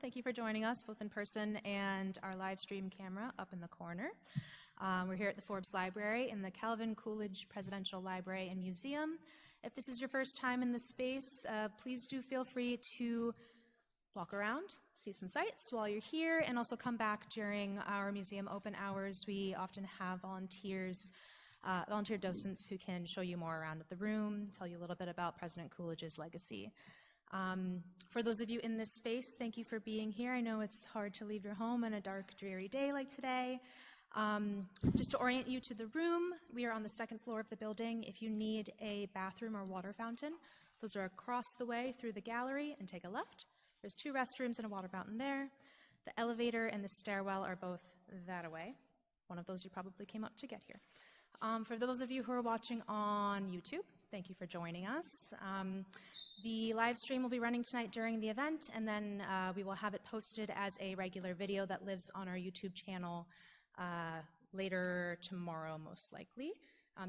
Thank you for joining us, both in person and our live stream camera up in the corner. We're here at the Forbes Library in the Calvin Coolidge Presidential Library and Museum. If this is your first time in this space, please do feel free to walk around, see some sights while you're here, and also come back during our museum open hours. We often have volunteer docents who can show you more around the room, tell you a little bit about President Coolidge's legacy. For those of you in this space, thank you for being here. I know it's hard to leave your home on a dark, dreary day like today. Just to orient you to the room, we are on the second floor of the building. If you need a bathroom or water fountain, those are across the way through the gallery, and take a left. There's 2 restrooms and a water fountain there. The elevator and the stairwell are both that away. One of those you probably came up to get here. For those of you who are watching on YouTube, thank you for joining us. The live stream will be running tonight during the event, and then we will have it posted as a regular video that lives on our YouTube channel later tomorrow, most likely.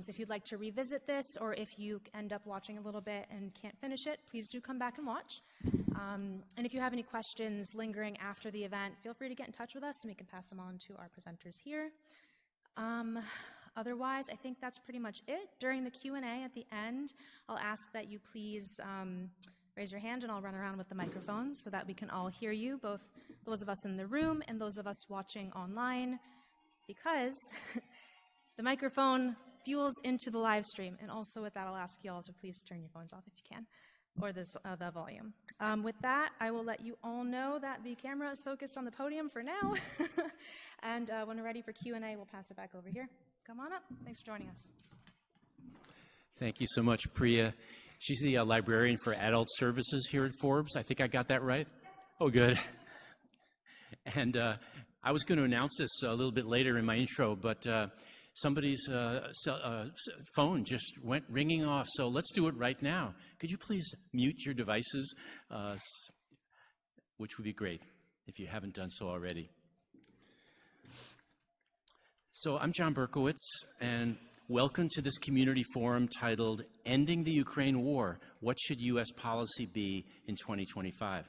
So if you'd like to revisit this, or if you end up watching a little bit and can't finish it, please do come back and watch. And if you have any questions lingering after the event, feel free to get in touch with us and we can pass them on to our presenters here. Otherwise, I think that's pretty much it. During the Q&A at the end, I'll ask that you please raise your hand, and I'll run around with the microphone so that we can all hear you, both those of us in the room and those of us watching online, because the microphone fuels into the live stream. And also with that, I'll ask you all to please turn your phones off if you can, or the volume. With that, I will let you all know that the camera is focused on the podium for now. And when we're ready for Q&A, we'll pass it back over here. Come on up. Thanks for joining us. Thank you so much, Priya. She's the librarian for adult services here at Forbes. I think I got that right? Yes. Oh, good. And I was going to announce this a little bit later in my intro, but somebody's phone just went ringing off, so let's do it right now. Could you please mute your devices, which would be great if you haven't done so already. So I'm John Berkowitz, and welcome to this community forum titled Ending the Ukraine War, What Should U.S. Policy Be in 2025?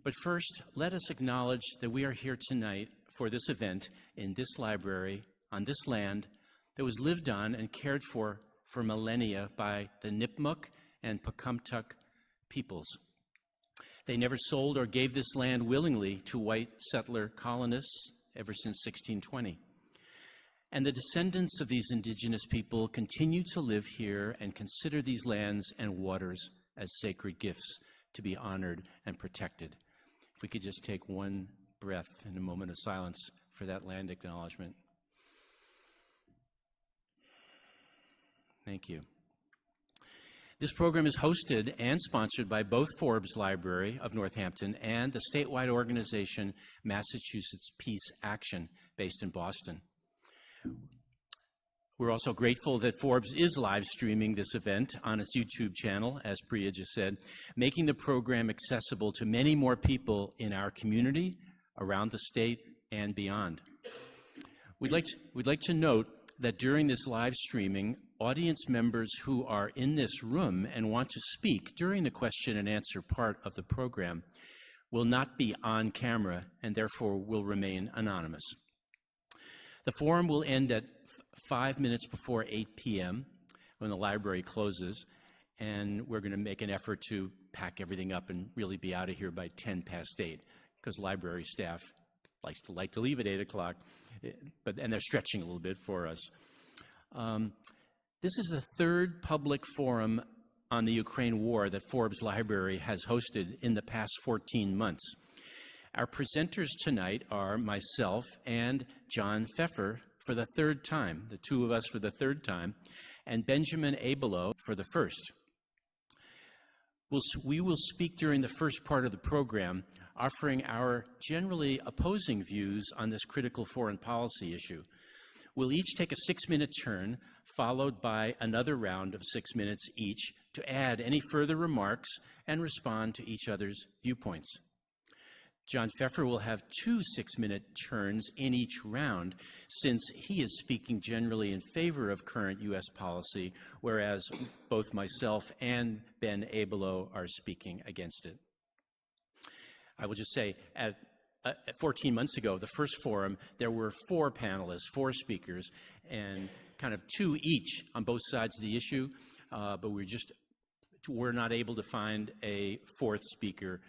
But first, let us acknowledge that we are here tonight for this event in this library, on this land that was lived on and cared for millennia by the Nipmuc and Pocumtuck peoples. They never sold or gave this land willingly to white settler colonists ever since 1620. And the descendants of these indigenous people continue to live here and consider these lands and waters as sacred gifts to be honored and protected. If we could just take one breath in a moment of silence for that land acknowledgement. Thank you. This program is hosted and sponsored by both Forbes Library of Northampton and the statewide organization Massachusetts Peace Action, based in Boston. We're also grateful that Forbes is live streaming this event on its YouTube channel, as Priya just said, making the program accessible to many more people in our community, around the state, and beyond. We'd like to note that during this live streaming, audience members who are in this room and want to speak during the question and answer part of the program will not be on camera and therefore will remain anonymous. The forum will end at 5 minutes before 8 p.m. when the library closes, and we're going to make an effort to pack everything up and really be out of here by 10 past 8, because library staff like to leave at 8 o'clock, and they're stretching a little bit for us. This is the 3rd public forum on the Ukraine war that Forbes Library has hosted in the past 14 months. Our presenters tonight are myself and John Feffer for the 3rd time, the 2 of us for the 3rd time, and Benjamin Abelow for the 1st. We will speak during the first part of the program, offering our generally opposing views on this critical foreign policy issue. We'll each take a 6-minute turn, followed by another round of 6 minutes each to add any further remarks and respond to each other's viewpoints. John Feffer will have 2 6-minute turns in each round, since he is speaking generally in favor of current U.S. policy, whereas both myself and Ben Abelow are speaking against it. I will just say, 14 months ago, the first forum, there were 4 panelists, 4 speakers, and kind of 2 each on both sides of the issue, but we're not able to find a 4th speaker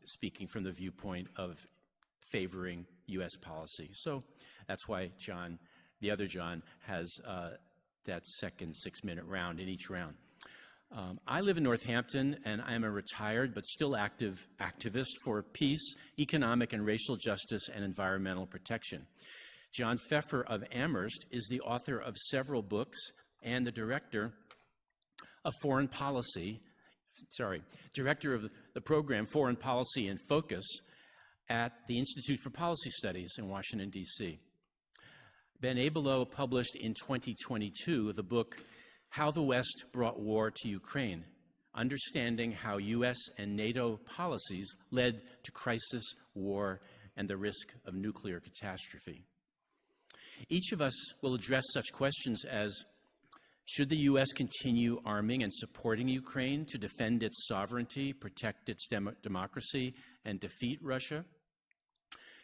speaking from the viewpoint of favoring U.S. policy. So that's why John, the other John, has that second 6-minute round in each round. I live in Northampton, and I am a retired but still active activist for peace, economic and racial justice, and environmental protection. John Feffer of Amherst is the author of several books and the director of director of the program Foreign Policy in Focus at the Institute for Policy Studies in Washington, D.C. Ben Abelo published in 2022 the book How the West Brought War to Ukraine, Understanding How U.S. and NATO Policies Led to Crisis, War, and the Risk of Nuclear Catastrophe. Each of us will address such questions as, should the U.S. continue arming and supporting Ukraine to defend its sovereignty, protect its democracy, and defeat Russia?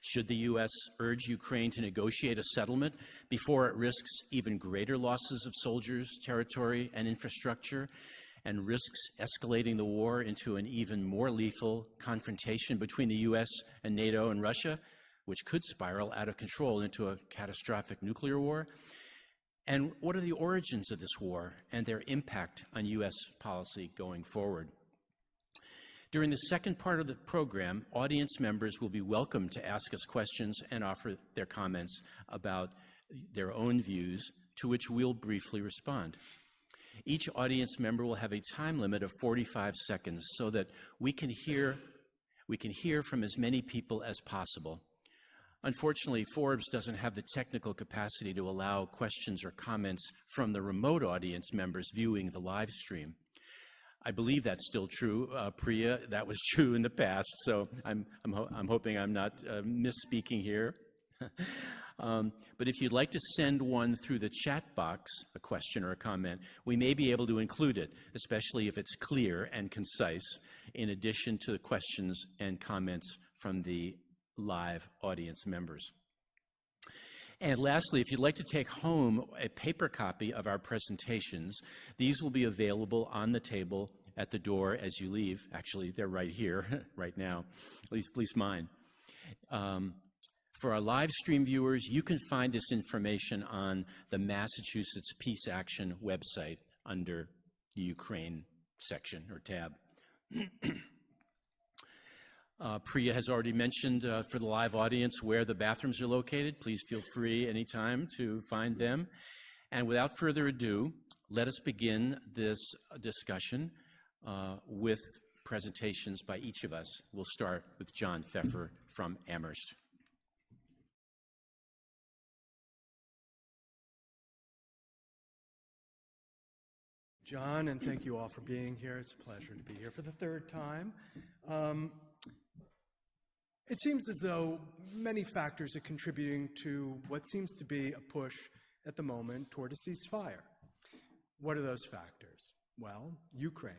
Should the U.S. urge Ukraine to negotiate a settlement before it risks even greater losses of soldiers, territory, and infrastructure, and risks escalating the war into an even more lethal confrontation between the U.S. and NATO and Russia, which could spiral out of control into a catastrophic nuclear war? And what are the origins of this war and their impact on U.S. policy going forward? During the second part of the program, audience members will be welcome to ask us questions and offer their comments about their own views, to which we'll briefly respond. Each audience member will have a time limit of 45 seconds so that we can hear from as many people as possible. Unfortunately, Forbes doesn't have the technical capacity to allow questions or comments from the remote audience members viewing the live stream. I believe that's still true, Priya. That was true in the past, so I'm hoping I'm not misspeaking here. But if you'd like to send one through the chat box, a question or a comment, we may be able to include it, especially if it's clear and concise, in addition to the questions and comments from the live audience members. And lastly, if you'd like to take home a paper copy of our presentations, these will be available on the table at the door as you leave. Actually, they're right here, right now, at least mine. For our live stream viewers, you can find this information on the Massachusetts Peace Action website under the Ukraine section or tab. Priya has already mentioned for the live audience where the bathrooms are located. Please feel free anytime to find them. And without further ado, let us begin this discussion with presentations by each of us. We'll start with John Feffer from Amherst. John, and thank you all for being here. It's a pleasure to be here for the third time. It seems as though many factors are contributing to what seems to be a push at the moment toward a ceasefire. What are those factors? Well, Ukraine.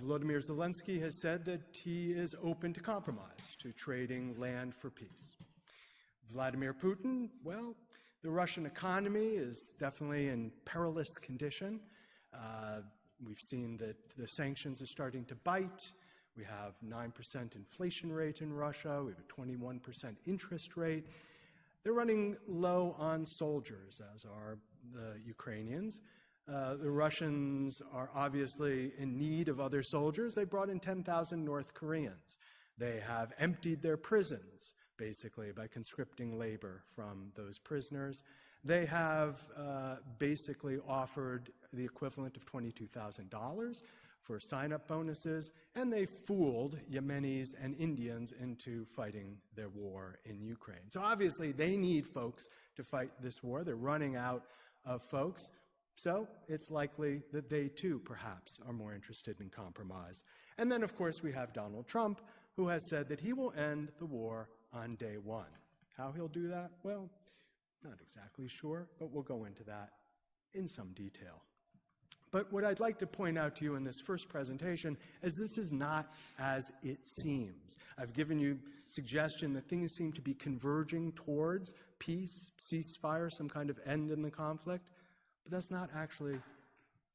Volodymyr Zelensky has said that he is open to compromise, to trading land for peace. Vladimir Putin, well, the Russian economy is definitely in perilous condition. We've seen that the sanctions are starting to bite. We have 9% inflation rate in Russia. We have a 21% interest rate. They're running low on soldiers, as are the Ukrainians. The Russians are obviously in need of other soldiers. They brought in 10,000 North Koreans. They have emptied their prisons, basically, by conscripting labor from those prisoners. They have basically offered the equivalent of $22,000 for sign-up bonuses, and they fooled Yemenis and Indians into fighting their war in Ukraine. So obviously they need folks to fight this war. They're running out of folks. So it's likely that they too, perhaps, are more interested in compromise. And then, of course, we have Donald Trump, who has said that he will end the war on day one. How he'll do that? Well, not exactly sure, but we'll go into that in some detail. But what I'd like to point out to you in this first presentation is this is not as it seems. I've given you suggestion that things seem to be converging towards peace, ceasefire, some kind of end in the conflict, but that's not actually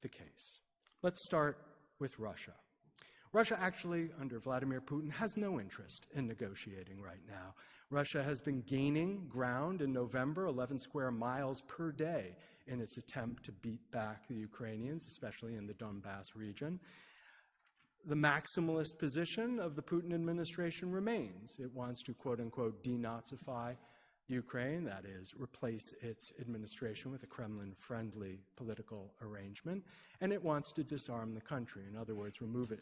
the case. Let's start with Russia. Russia actually, under Vladimir Putin, has no interest in negotiating right now. Russia has been gaining ground in November, 11 square miles per day, in its attempt to beat back the Ukrainians, especially in the Donbass region. The maximalist position of the Putin administration remains. It wants to, quote-unquote, denazify Ukraine, that is, replace its administration with a Kremlin-friendly political arrangement, and it wants to disarm the country, in other words, remove it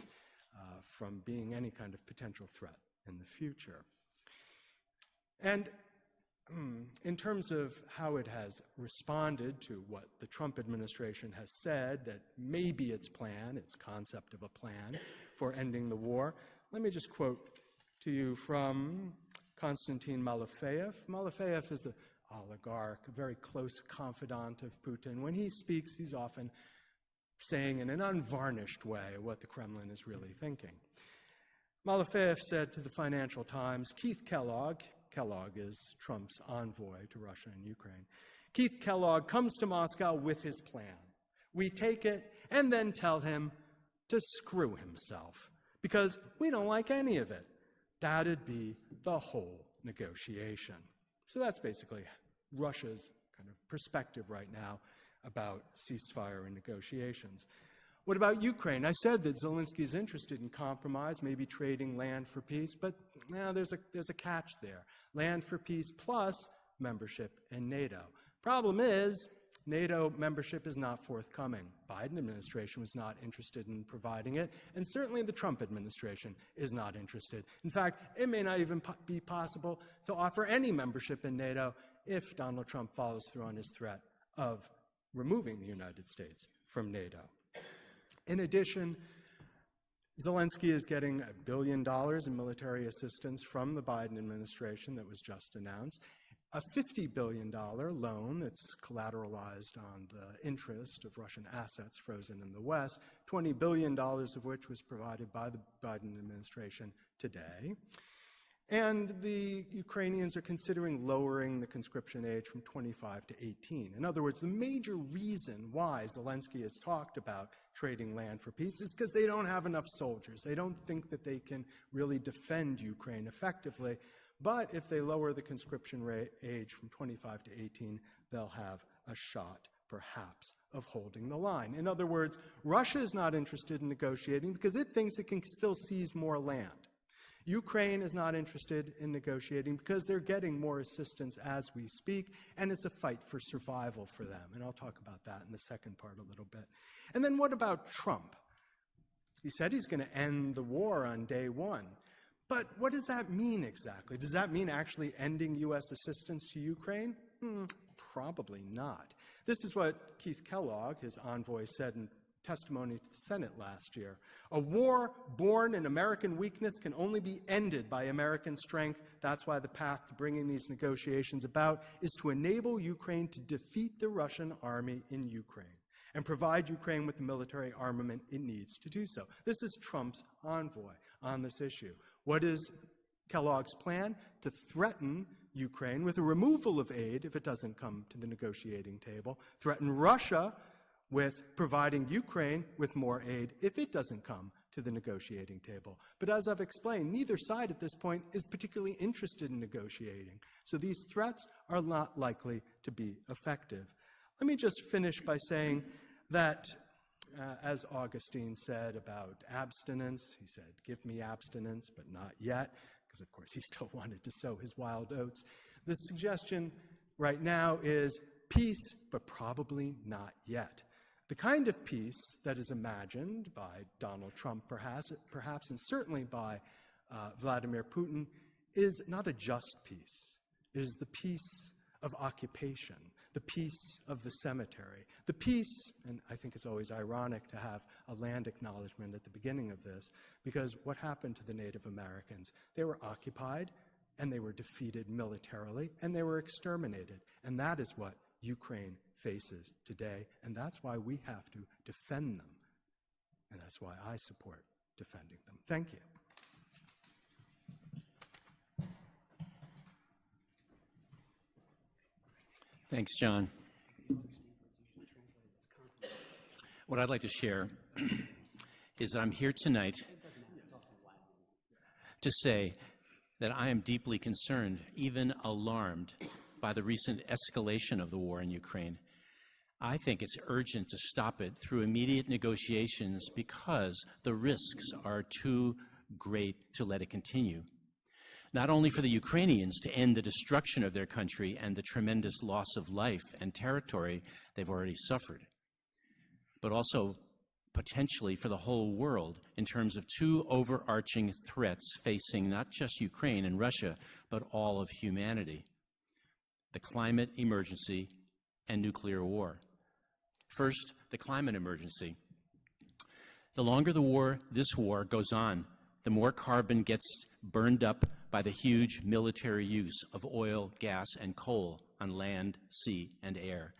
from being any kind of potential threat in the future. And in terms of how it has responded to what the Trump administration has said, that may be its plan, its concept of a plan for ending the war, let me just quote to you from Konstantin Malofeyev. Malofeyev is an oligarch, a very close confidant of Putin. When he speaks, he's often saying in an unvarnished way what the Kremlin is really thinking. Malofeyev said to the Financial Times, Keith Kellogg is Trump's envoy to Russia and Ukraine, Keith Kellogg comes to Moscow with his plan. We take it and then tell him to screw himself because we don't like any of it. That'd be the whole negotiation. So that's basically Russia's kind of perspective right now about ceasefire and negotiations. What about Ukraine? I said that Zelensky is interested in compromise, maybe trading land for peace, but there's a catch there. Land for peace plus membership in NATO. Problem is, NATO membership is not forthcoming. Biden administration was not interested in providing it, and certainly the Trump administration is not interested. In fact, it may not even be possible to offer any membership in NATO if Donald Trump follows through on his threat of removing the United States from NATO. In addition, Zelensky is getting $1 billion in military assistance from the Biden administration that was just announced, a $50 billion loan that's collateralized on the interest of Russian assets frozen in the West, $20 billion of which was provided by the Biden administration today. And the Ukrainians are considering lowering the conscription age from 25 to 18. In other words, the major reason why Zelensky has talked about trading land for peace is because they don't have enough soldiers. They don't think that they can really defend Ukraine effectively. But if they lower the conscription age from 25 to 18, they'll have a shot, perhaps, of holding the line. In other words, Russia is not interested in negotiating because it thinks it can still seize more land. Ukraine is not interested in negotiating because they're getting more assistance as we speak, and it's a fight for survival for them. And I'll talk about that in the second part a little bit. And then what about Trump? He said he's going to end the war on day one. But what does that mean exactly? Does that mean actually ending U.S. assistance to Ukraine? Probably not. This is what Keith Kellogg, his envoy, said in testimony to the Senate last year. A war born in American weakness can only be ended by American strength. That's why the path to bringing these negotiations about is to enable Ukraine to defeat the Russian army in Ukraine and provide Ukraine with the military armament it needs to do so. This is Trump's envoy on this issue. What is Kellogg's plan? To threaten Ukraine with a removal of aid if it doesn't come to the negotiating table, threaten Russia with providing Ukraine with more aid if it doesn't come to the negotiating table. But as I've explained, neither side at this point is particularly interested in negotiating. So these threats are not likely to be effective. Let me just finish by saying that, as Augustine said about abstinence, he said, "Give me abstinence, but not yet," because of course he still wanted to sow his wild oats. The suggestion right now is peace, but probably not yet. The kind of peace that is imagined by Donald Trump, perhaps and certainly by Vladimir Putin, is not a just peace. It is the peace of occupation, the peace of the cemetery, the peace, and I think it's always ironic to have a land acknowledgement at the beginning of this, because what happened to the Native Americans? They were occupied, and they were defeated militarily, and they were exterminated, and that is what Ukraine faces today, and that's why we have to defend them. And that's why I support defending them. Thank you. Thanks, John. What I'd like to share is that I'm here tonight to say that I am deeply concerned, even alarmed, by the recent escalation of the war in Ukraine. I think it's urgent to stop it through immediate negotiations because the risks are too great to let it continue. Not only for the Ukrainians to end the destruction of their country and the tremendous loss of life and territory they've already suffered, but also potentially for the whole world in terms of two overarching threats facing not just Ukraine and Russia, but all of humanity: the climate emergency and nuclear war. First, the climate emergency. The longer this war goes on, the more carbon gets burned up by the huge military use of oil, gas, and coal on land, sea, and air,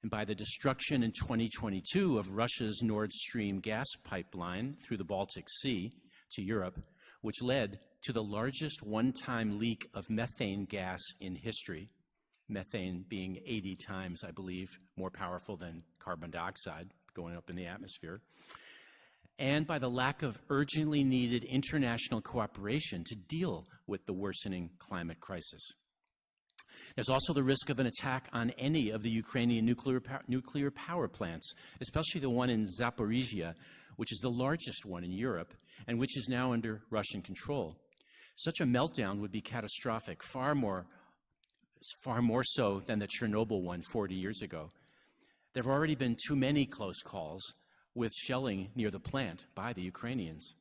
and by the destruction in 2022 of Russia's Nord Stream gas pipeline through the Baltic Sea to Europe, which led to the largest one-time leak of methane gas in history, methane being 80 times, I believe, more powerful than carbon dioxide going up in the atmosphere, and by the lack of urgently needed international cooperation to deal with the worsening climate crisis. There's also the risk of an attack on any of the Ukrainian nuclear power plants, especially the one in Zaporizhia, which is the largest one in Europe and which is now under Russian control. Such a meltdown would be catastrophic, far more so than the Chernobyl one 40 years ago. There have already been too many close calls with shelling near the plant by the Ukrainians.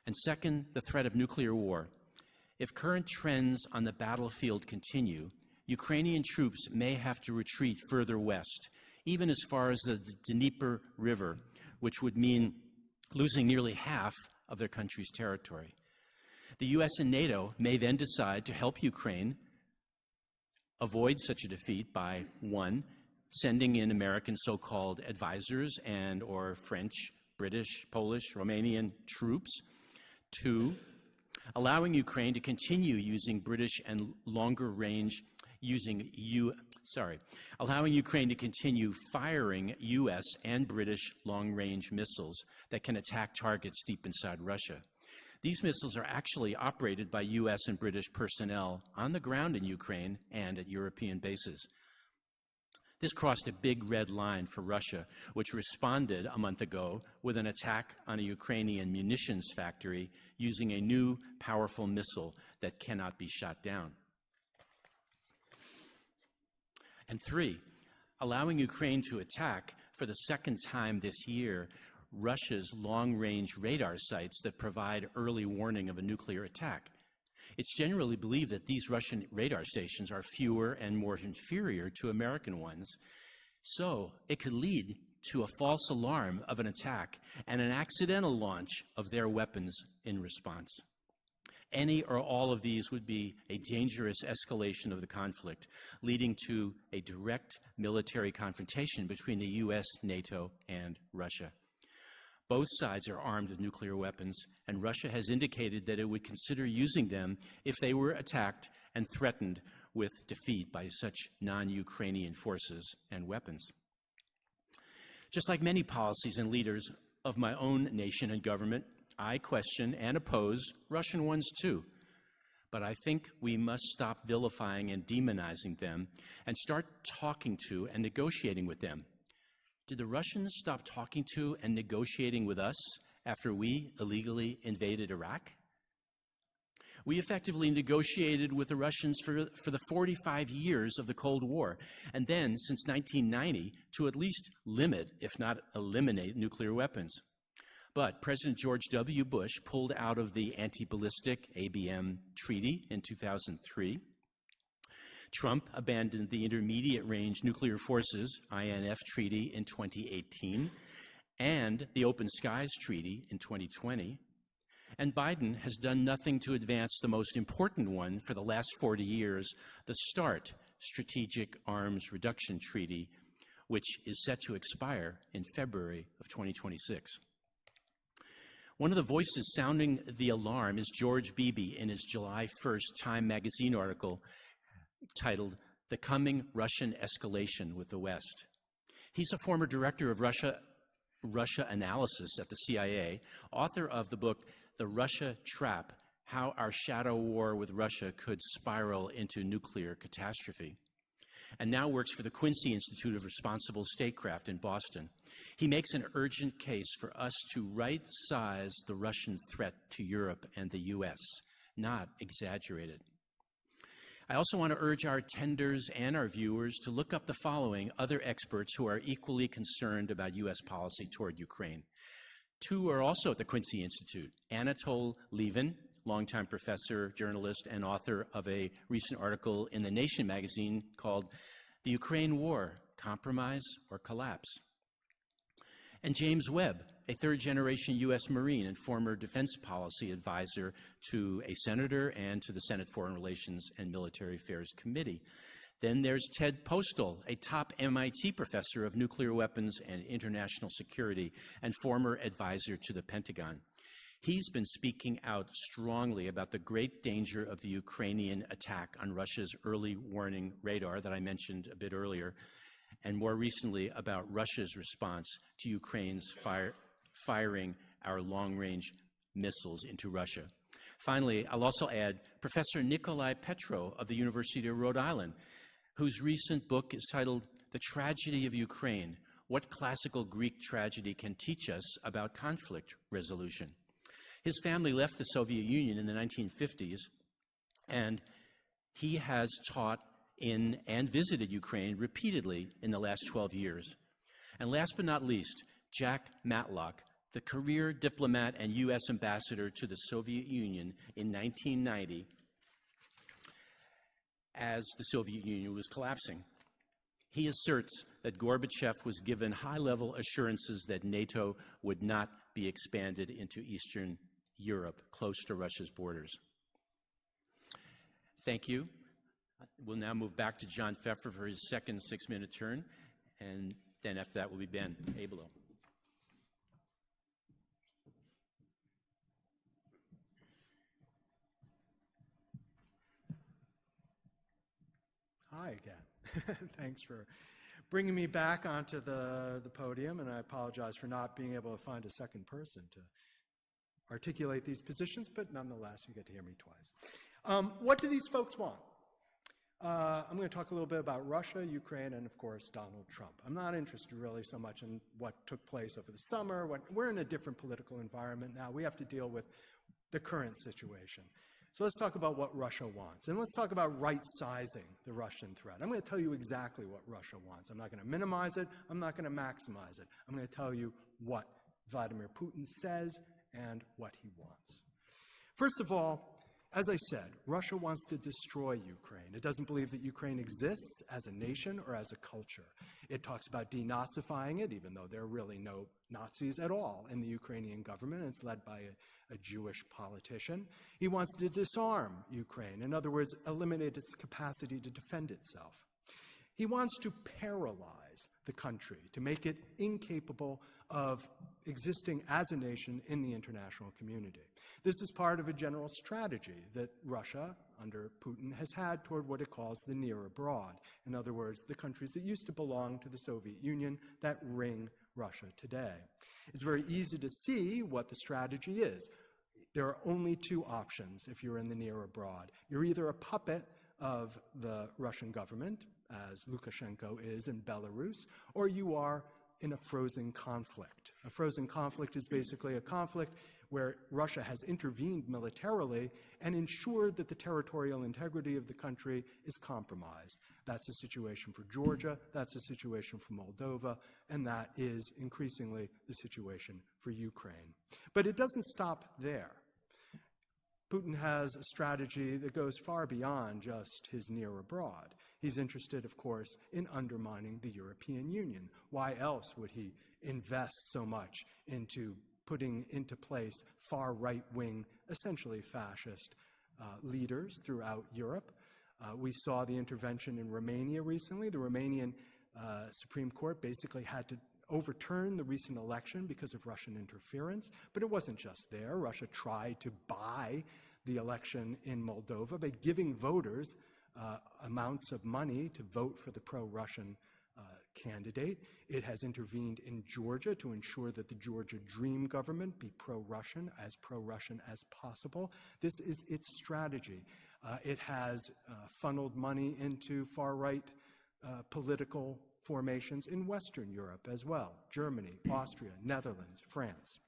And second, the threat of nuclear war. If current trends on the battlefield continue, Ukrainian troops may have to retreat further west, even as far as the Dnieper River, which would mean losing nearly half of their country's territory. The US and NATO may then decide to help Ukraine avoid such a defeat by, one, sending in American so-called advisors and or French, British, Polish, Romanian troops. Two, allowing Ukraine to continue using British and allowing Ukraine to continue firing US and British long-range missiles that can attack targets deep inside Russia. These missiles are actually operated by US and British personnel on the ground in Ukraine and at European bases. This crossed a big red line for Russia, which responded a month ago with an attack on a Ukrainian munitions factory using a new powerful missile that cannot be shot down. And three, allowing Ukraine to attack for the second time this year Russia's long-range radar sites that provide early warning of a nuclear attack. It's generally believed that these Russian radar stations are fewer and more inferior to American ones, so it could lead to a false alarm of an attack and an accidental launch of their weapons in response. Any or all of these would be a dangerous escalation of the conflict, leading to a direct military confrontation between the US, NATO, and Russia. Both sides are armed with nuclear weapons, and Russia has indicated that it would consider using them if they were attacked and threatened with defeat by such non-Ukrainian forces and weapons. Just like many policies and leaders of my own nation and government, I question and oppose Russian ones too. But I think we must stop vilifying and demonizing them and start talking to and negotiating with them. Did the Russians stop talking to and negotiating with us after we illegally invaded Iraq? We effectively negotiated with the Russians for the 45 years of the Cold War, and then, since 1990, to at least limit, if not eliminate, nuclear weapons. But President George W. Bush pulled out of the anti-ballistic ABM treaty in 2003. Trump abandoned the Intermediate Range Nuclear Forces, INF treaty, in 2018, and the Open Skies Treaty in 2020. And Biden has done nothing to advance the most important one for the last 40 years, the START Strategic Arms Reduction Treaty, which is set to expire in February of 2026. One of the voices sounding the alarm is George Beebe in his July 1st Time magazine article titled "The Coming Russian Escalation with the West." He's a former director of Russia analysis at the CIA, author of the book "The Russia Trap: How Our Shadow War with Russia Could Spiral into Nuclear Catastrophe," and now works for the Quincy Institute of Responsible Statecraft in Boston. He makes an urgent case for us to right-size the Russian threat to Europe and the U.S., not exaggerate it. I also want to urge our attenders and our viewers to look up the following other experts who are equally concerned about U.S. policy toward Ukraine. Two are also at the Quincy Institute: Anatol Levin, longtime professor, journalist, and author of a recent article in The Nation magazine called "The Ukraine War, Compromise or Collapse?" And James Webb, a third-generation U.S. Marine and former defense policy advisor to a senator and to the Senate Foreign Relations and Military Affairs Committee. Then there's Ted Postal, a top MIT professor of nuclear weapons and international security and former advisor to the Pentagon. He's been speaking out strongly about the great danger of the Ukrainian attack on Russia's early warning radar that I mentioned a bit earlier, and more recently about Russia's response to Ukraine's firing our long-range missiles into Russia. Finally, I'll also add Professor Nikolai Petro of the University of Rhode Island, whose recent book is titled "The Tragedy of Ukraine: What Classical Greek Tragedy Can Teach Us About Conflict Resolution." His family left the Soviet Union in the 1950s, and he has taught in and visited Ukraine repeatedly in the last 12 years. And last but not least, Jack Matlock, the career diplomat and U.S. ambassador to the Soviet Union in 1990 as the Soviet Union was collapsing. He asserts that Gorbachev was given high-level assurances that NATO would not be expanded into Eastern Europe, close to Russia's borders. Thank you. We'll now move back to John Feffer for his second 6-minute turn, and then after that will be Ben Abelo. Hi again. Thanks for bringing me back onto the podium, and I apologize for not being able to find a second person to articulate these positions, but nonetheless, you get to hear me twice. What do these folks want? I'm going to talk a little bit about Russia, Ukraine, and of course, Donald Trump. I'm not interested really so much in what took place over the summer. We're in a different political environment now. We have to deal with the current situation. So let's talk about what Russia wants. And let's talk about right-sizing the Russian threat. I'm going to tell you exactly what Russia wants. I'm not going to minimize it. I'm not going to maximize it. I'm going to tell you what Vladimir Putin says and what he wants. First of all, as I said, Russia wants to destroy Ukraine. It doesn't believe that Ukraine exists as a nation or as a culture. It talks about denazifying it, even though there are really no Nazis at all in the Ukrainian government. It's led by a Jewish politician. He wants to disarm Ukraine. In other words, eliminate its capacity to defend itself. He wants to paralyze the country, to make it incapable of existing as a nation in the international community. This is part of a general strategy that Russia, under Putin, has had toward what it calls the near abroad. In other words, the countries that used to belong to the Soviet Union that ring Russia today. It's very easy to see what the strategy is. There are only two options if you're in the near abroad. You're either a puppet of the Russian government, as Lukashenko is in Belarus, or you are in a frozen conflict. A frozen conflict is basically a conflict where Russia has intervened militarily and ensured that the territorial integrity of the country is compromised. That's a situation for Georgia, that's a situation for Moldova, and that is increasingly the situation for Ukraine. But it doesn't stop there. Putin has a strategy that goes far beyond just his near abroad. He's interested, of course, in undermining the European Union. Why else would he invest so much into putting into place far right-wing, essentially fascist leaders throughout Europe? We saw the intervention in Romania recently. The Romanian Supreme Court basically had to overturn the recent election because of Russian interference. But it wasn't just there. Russia tried to buy the election in Moldova by giving voters amounts of money to vote for the pro-Russian candidate. It has intervened in Georgia to ensure that the Georgia Dream government be pro-Russian as possible. This is its strategy. It has funneled money into far-right political formations in Western Europe as well: Germany, Austria, Netherlands, France.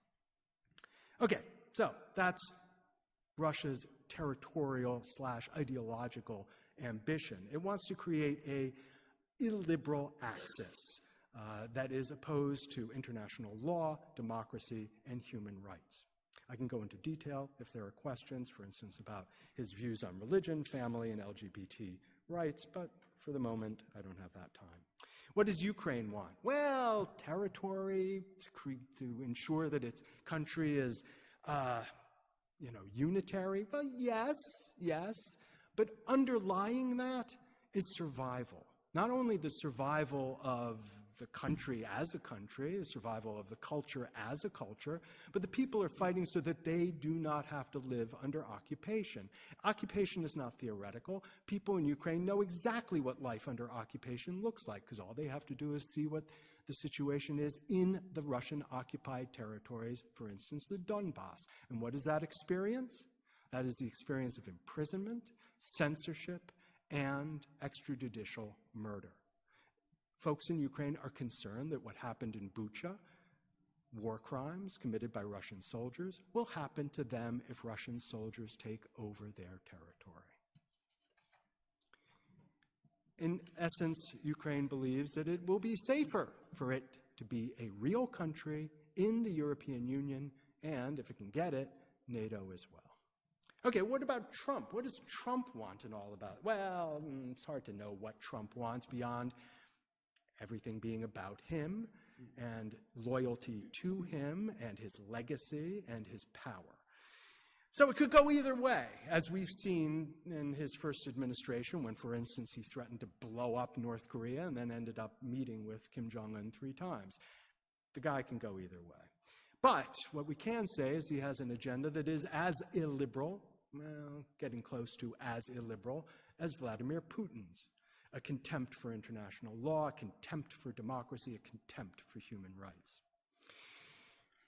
Okay, so that's Russia's territorial / ideological ambition. It wants to create a illiberal axis that is opposed to international law, democracy, and human rights. I can go into detail if there are questions, for instance, about his views on religion, family, and LGBT rights, but for the moment, I don't have that time. What does Ukraine want? Well, territory to ensure that its country is, unitary. Well, yes, but underlying that is survival. Not only the survival of the country as a country, the survival of the culture as a culture, but the people are fighting so that they do not have to live under occupation. Occupation is not theoretical. People in Ukraine know exactly what life under occupation looks like, because all they have to do is see what the situation is in the Russian-occupied territories, for instance, the Donbass. And what is that experience? That is the experience of imprisonment, censorship, and extrajudicial murder. Folks in Ukraine are concerned that what happened in Bucha, war crimes committed by Russian soldiers, will happen to them if Russian soldiers take over their territory. In essence, Ukraine believes that it will be safer for it to be a real country in the European Union and, if it can get it, NATO as well. Okay, what about Trump? What does Trump want and all about? Well, it's hard to know what Trump wants beyond everything being about him and loyalty to him and his legacy and his power. So it could go either way, as we've seen in his first administration when, for instance, he threatened to blow up North Korea and then ended up meeting with Kim Jong-un 3 times. The guy can go either way. But what we can say is he has an agenda that is as illiberal, well, getting close to as illiberal, as Vladimir Putin's. A contempt for international law, a contempt for democracy, a contempt for human rights.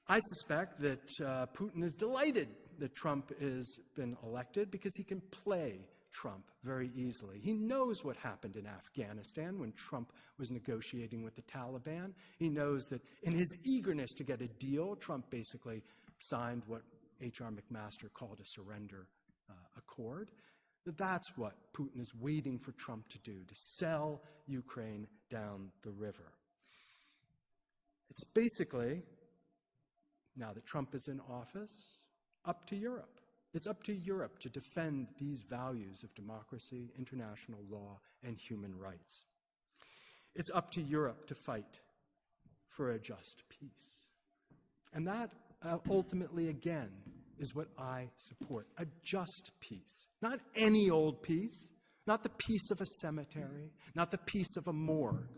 I suspect that Putin is delighted that Trump has been elected because he can play Trump very easily. He knows what happened in Afghanistan when Trump was negotiating with the Taliban. He knows that in his eagerness to get a deal, Trump basically signed what H.R. McMaster called a surrender accord. That's what Putin is waiting for Trump to do, to sell Ukraine down the river. It's basically, now that Trump is in office, up to Europe. It's up to Europe to defend these values of democracy, international law, and human rights. It's up to Europe to fight for a just peace. And that ultimately, again, is what I support, a just peace. Not any old peace, not the peace of a cemetery, not the peace of a morgue,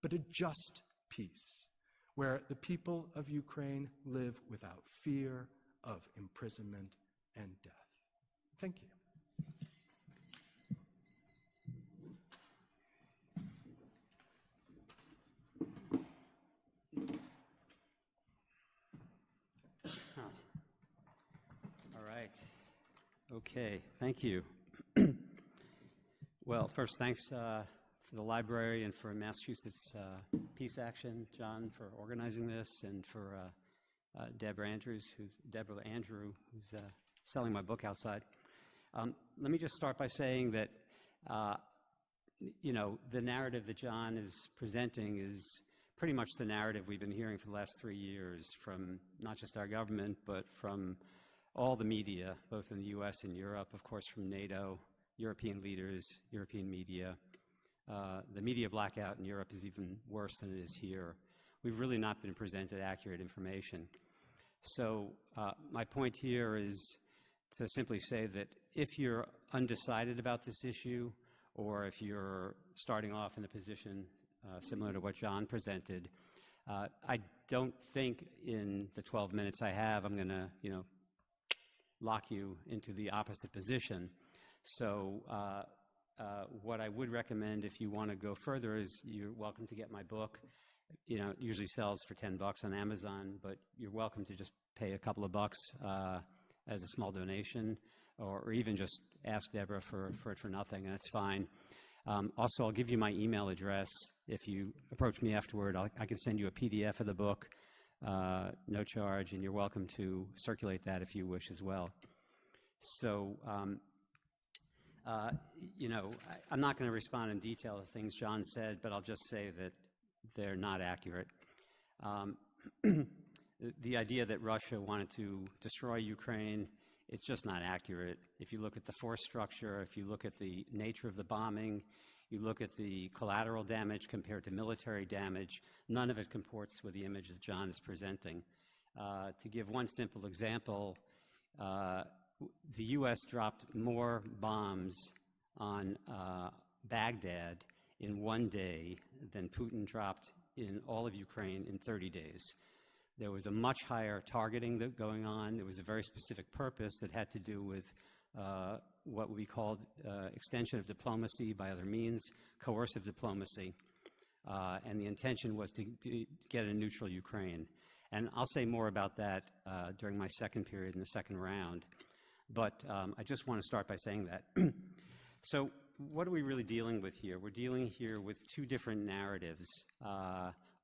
but a just peace, where the people of Ukraine live without fear of imprisonment and death. Thank you. Okay, thank you. Well, first, thanks for the library and for Massachusetts Peace Action, John, for organizing this, and for Deborah Andrew, who's selling my book outside. Let me just start by saying that, the narrative that John is presenting is pretty much the narrative we've been hearing for the last 3 years from not just our government, but from all the media, both in the U.S. and Europe, of course, from NATO, European leaders, European media. The media blackout in Europe is even worse than it is here. We've really not been presented accurate information. So my point here is to simply say that if you're undecided about this issue, or if you're starting off in a position similar to what John presented, I don't think in the 12 minutes I have I'm going to, lock you into the opposite position. So what I would recommend if you want to go further is you're welcome to get my book. It usually sells for $10 on Amazon, but you're welcome to just pay a couple of bucks as a small donation, or even just ask Deborah for it for nothing, and that's fine. Also, I'll give you my email address. If you approach me afterward, I can send you a PDF of the book, no charge, and you're welcome to circulate that if you wish as well. So, I'm not going to respond in detail to things John said, but I'll just say that they're not accurate. The idea that Russia wanted to destroy Ukraine, it's just not accurate. If you look at the force structure, if you look at the nature of the bombing, you look at the collateral damage compared to military damage, none of it comports with the image that John is presenting. To give one simple example, the U.S. dropped more bombs on Baghdad in one day than Putin dropped in all of Ukraine in 30 days. There was a much higher targeting going on. There was a very specific purpose that had to do with what we called extension of diplomacy by other means, coercive diplomacy. And the intention was to get a neutral Ukraine. And I'll say more about that during my second period in the second round. But I just want to start by saying that. So what are we really dealing with here? We're dealing here with two different narratives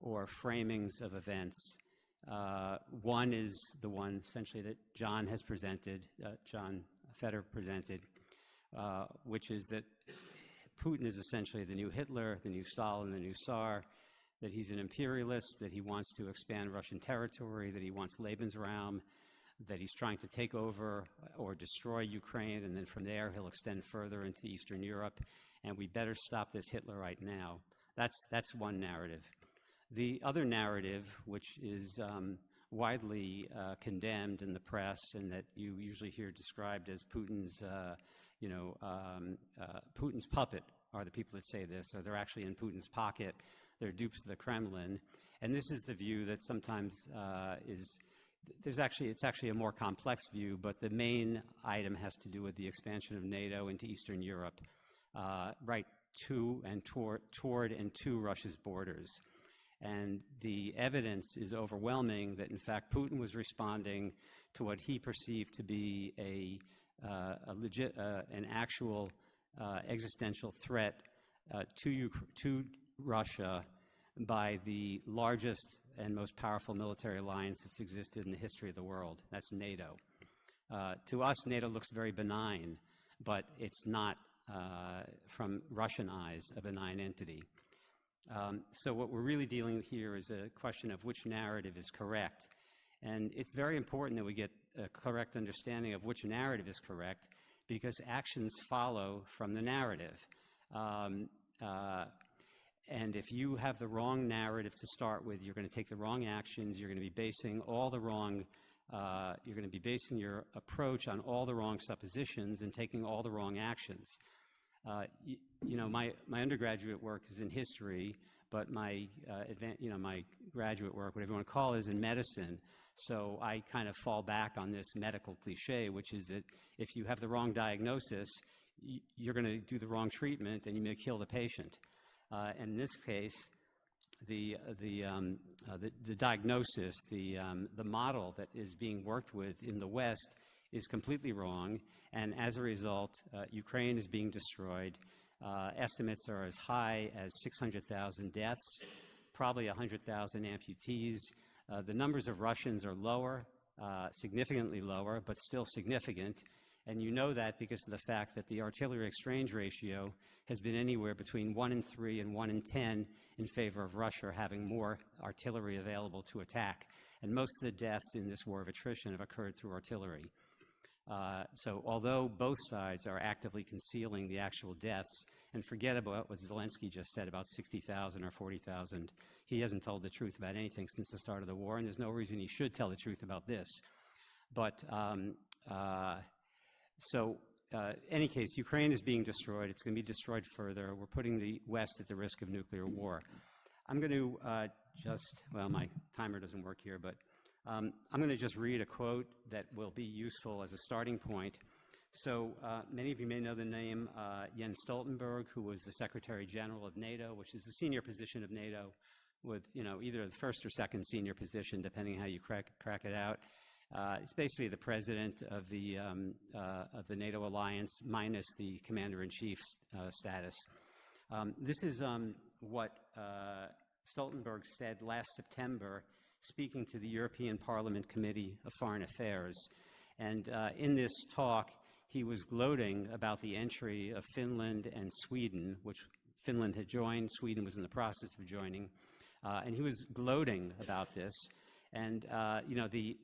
or framings of events. One is the one essentially that John has presented, John Feffer presented, which is that Putin is essentially the new Hitler, the new Stalin, the new Tsar, that he's an imperialist, that he wants to expand Russian territory, that he wants Lebensraum, that he's trying to take over or destroy Ukraine, and then from there he'll extend further into Eastern Europe, and we better stop this Hitler right now. That's one narrative. The other narrative, which is widely condemned in the press and that you usually hear described as Putin's, Putin's puppet, are the people that say this, or they're actually in Putin's pocket, they're dupes of the Kremlin. And this is the view that sometimes it's actually a more complex view, but the main item has to do with the expansion of NATO into Eastern Europe, right to and toward and to Russia's borders. And the evidence is overwhelming that, in fact, Putin was responding to what he perceived to be an actual existential threat to Russia by the largest and most powerful military alliance that's existed in the history of the world. That's NATO. To us, NATO looks very benign, but it's not, from Russian eyes, a benign entity. So what we're really dealing with here is a question of which narrative is correct. And it's very important that we get a correct understanding of which narrative is correct, because actions follow from the narrative. And if you have the wrong narrative to start with, you're going to take the wrong actions, you're going to be basing all the wrong, you're going to be basing your approach on all the wrong suppositions and taking all the wrong actions. My undergraduate work is in history, but my graduate work, whatever you want to call it, is in medicine. So I kind of fall back on this medical cliche, which is that if you have the wrong diagnosis, you're going to do the wrong treatment and you may kill the patient. And in this case, the diagnosis, the model that is being worked with in the West is completely wrong, and as a result, Ukraine is being destroyed. Estimates are as high as 600,000 deaths, probably 100,000 amputees. The numbers of Russians are lower, significantly lower, but still significant. And you know that because of the fact that the artillery exchange ratio has been anywhere between 1 in 3 and 1 in 10 in favor of Russia having more artillery available to attack. And most of the deaths in this war of attrition have occurred through artillery. So although both sides are actively concealing the actual deaths, and forget about what Zelensky just said about 60,000 or 40,000, he hasn't told the truth about anything since the start of the war, and there's no reason he should tell the truth about this. But So, any case, Ukraine is being destroyed. It's going to be destroyed further. We're putting the West at the risk of nuclear war. I'm going to well, my timer doesn't work here, but I'm going to just read a quote that will be useful as a starting point. So many of you may know the name Jens Stoltenberg, who was the Secretary General of NATO, which is the senior position of NATO, with either the first or second senior position, depending how you crack it out. It's basically the president of the NATO alliance minus the commander-in-chief status. This is what Stoltenberg said last September, speaking to the European Parliament Committee of Foreign Affairs. And in this talk, he was gloating about the entry of Finland and Sweden, which Finland had joined, Sweden was in the process of joining, and he was gloating about this. And the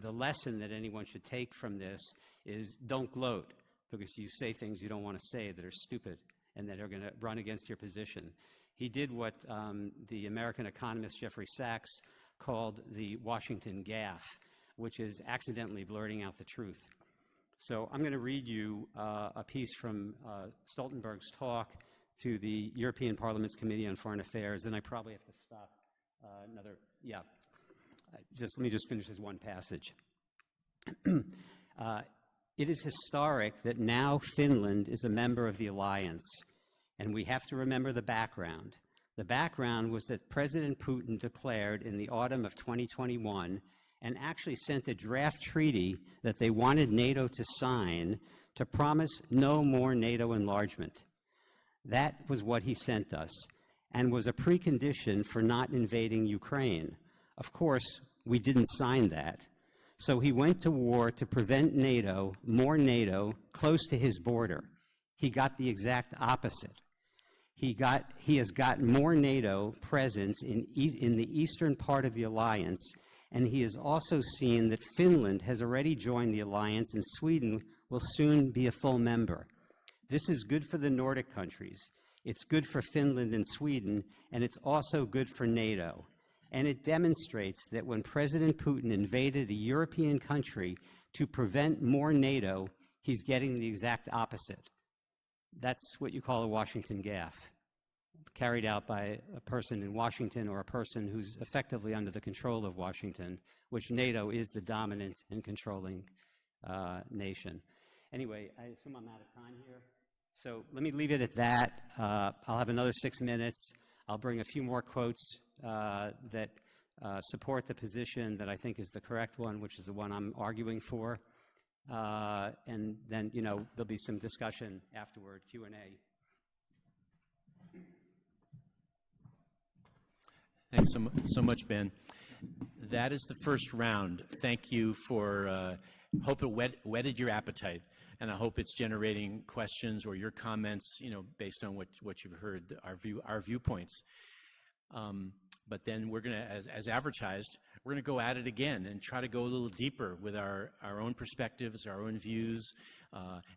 lesson that anyone should take from this is don't gloat, because you say things you don't want to say that are stupid and that are going to run against your position. He did what the American economist Jeffrey Sachs called the Washington gaffe, which is accidentally blurting out the truth. So I'm going to read you a piece from Stoltenberg's talk to the European Parliament's Committee on Foreign Affairs, and I probably have to stop let me just finish this one passage. It is historic that now Finland is a member of the alliance, and we have to remember the background. The background was that President Putin declared in the autumn of 2021 and actually sent a draft treaty that they wanted NATO to sign to promise no more NATO enlargement. That was what he sent us, and was a precondition for not invading Ukraine. Of course, we didn't sign that. So he went to war to prevent NATO, more NATO, close to his border. He got the exact opposite. He has got more NATO presence in the eastern part of the alliance, and he has also seen that Finland has already joined the alliance and Sweden will soon be a full member. This is good for the Nordic countries. It's good for Finland and Sweden, and it's also good for NATO. And it demonstrates that when President Putin invaded a European country to prevent more NATO, he's getting the exact opposite. That's what you call a Washington gaffe, carried out by a person in Washington or a person who's effectively under the control of Washington, which NATO is the dominant and controlling nation. Anyway, I assume I'm out of time here. So let me leave it at that. I'll have another 6 minutes. I'll bring a few more quotes that support the position that I think is the correct one, which is the one I'm arguing for. And then, there'll be some discussion afterward, Q&A. Thanks so much, Ben. That is the first round. Thank you for, hope it whetted your appetite, and I hope it's generating questions or your comments, based on what you've heard, our viewpoints. But then we're going to, as advertised, we're going to go at it again and try to go a little deeper with our own perspectives, our own views,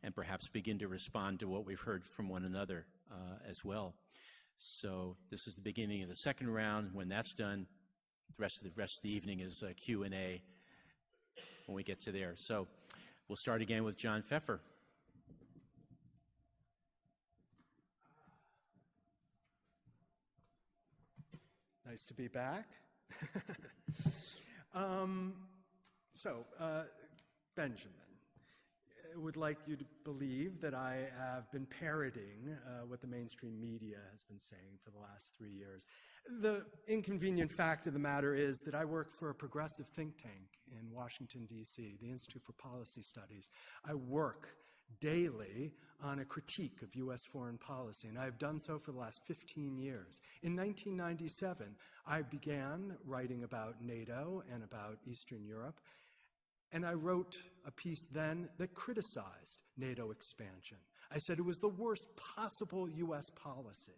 and perhaps begin to respond to what we've heard from one another as well. So this is the beginning of the second round. When that's done, the rest of the evening is Q&A when we get to there. So we'll start again with John Feffer. Nice to be back. Benjamin, I would like you to believe that I have been parroting what the mainstream media has been saying for the last 3 years. The inconvenient fact of the matter is that I work for a progressive think tank in Washington, D.C., the Institute for Policy Studies. I work daily on a critique of U.S. foreign policy, and I've done so for the last 15 years. In 1997, I began writing about NATO and about Eastern Europe, and I wrote a piece then that criticized NATO expansion. I said it was the worst possible U.S. policy,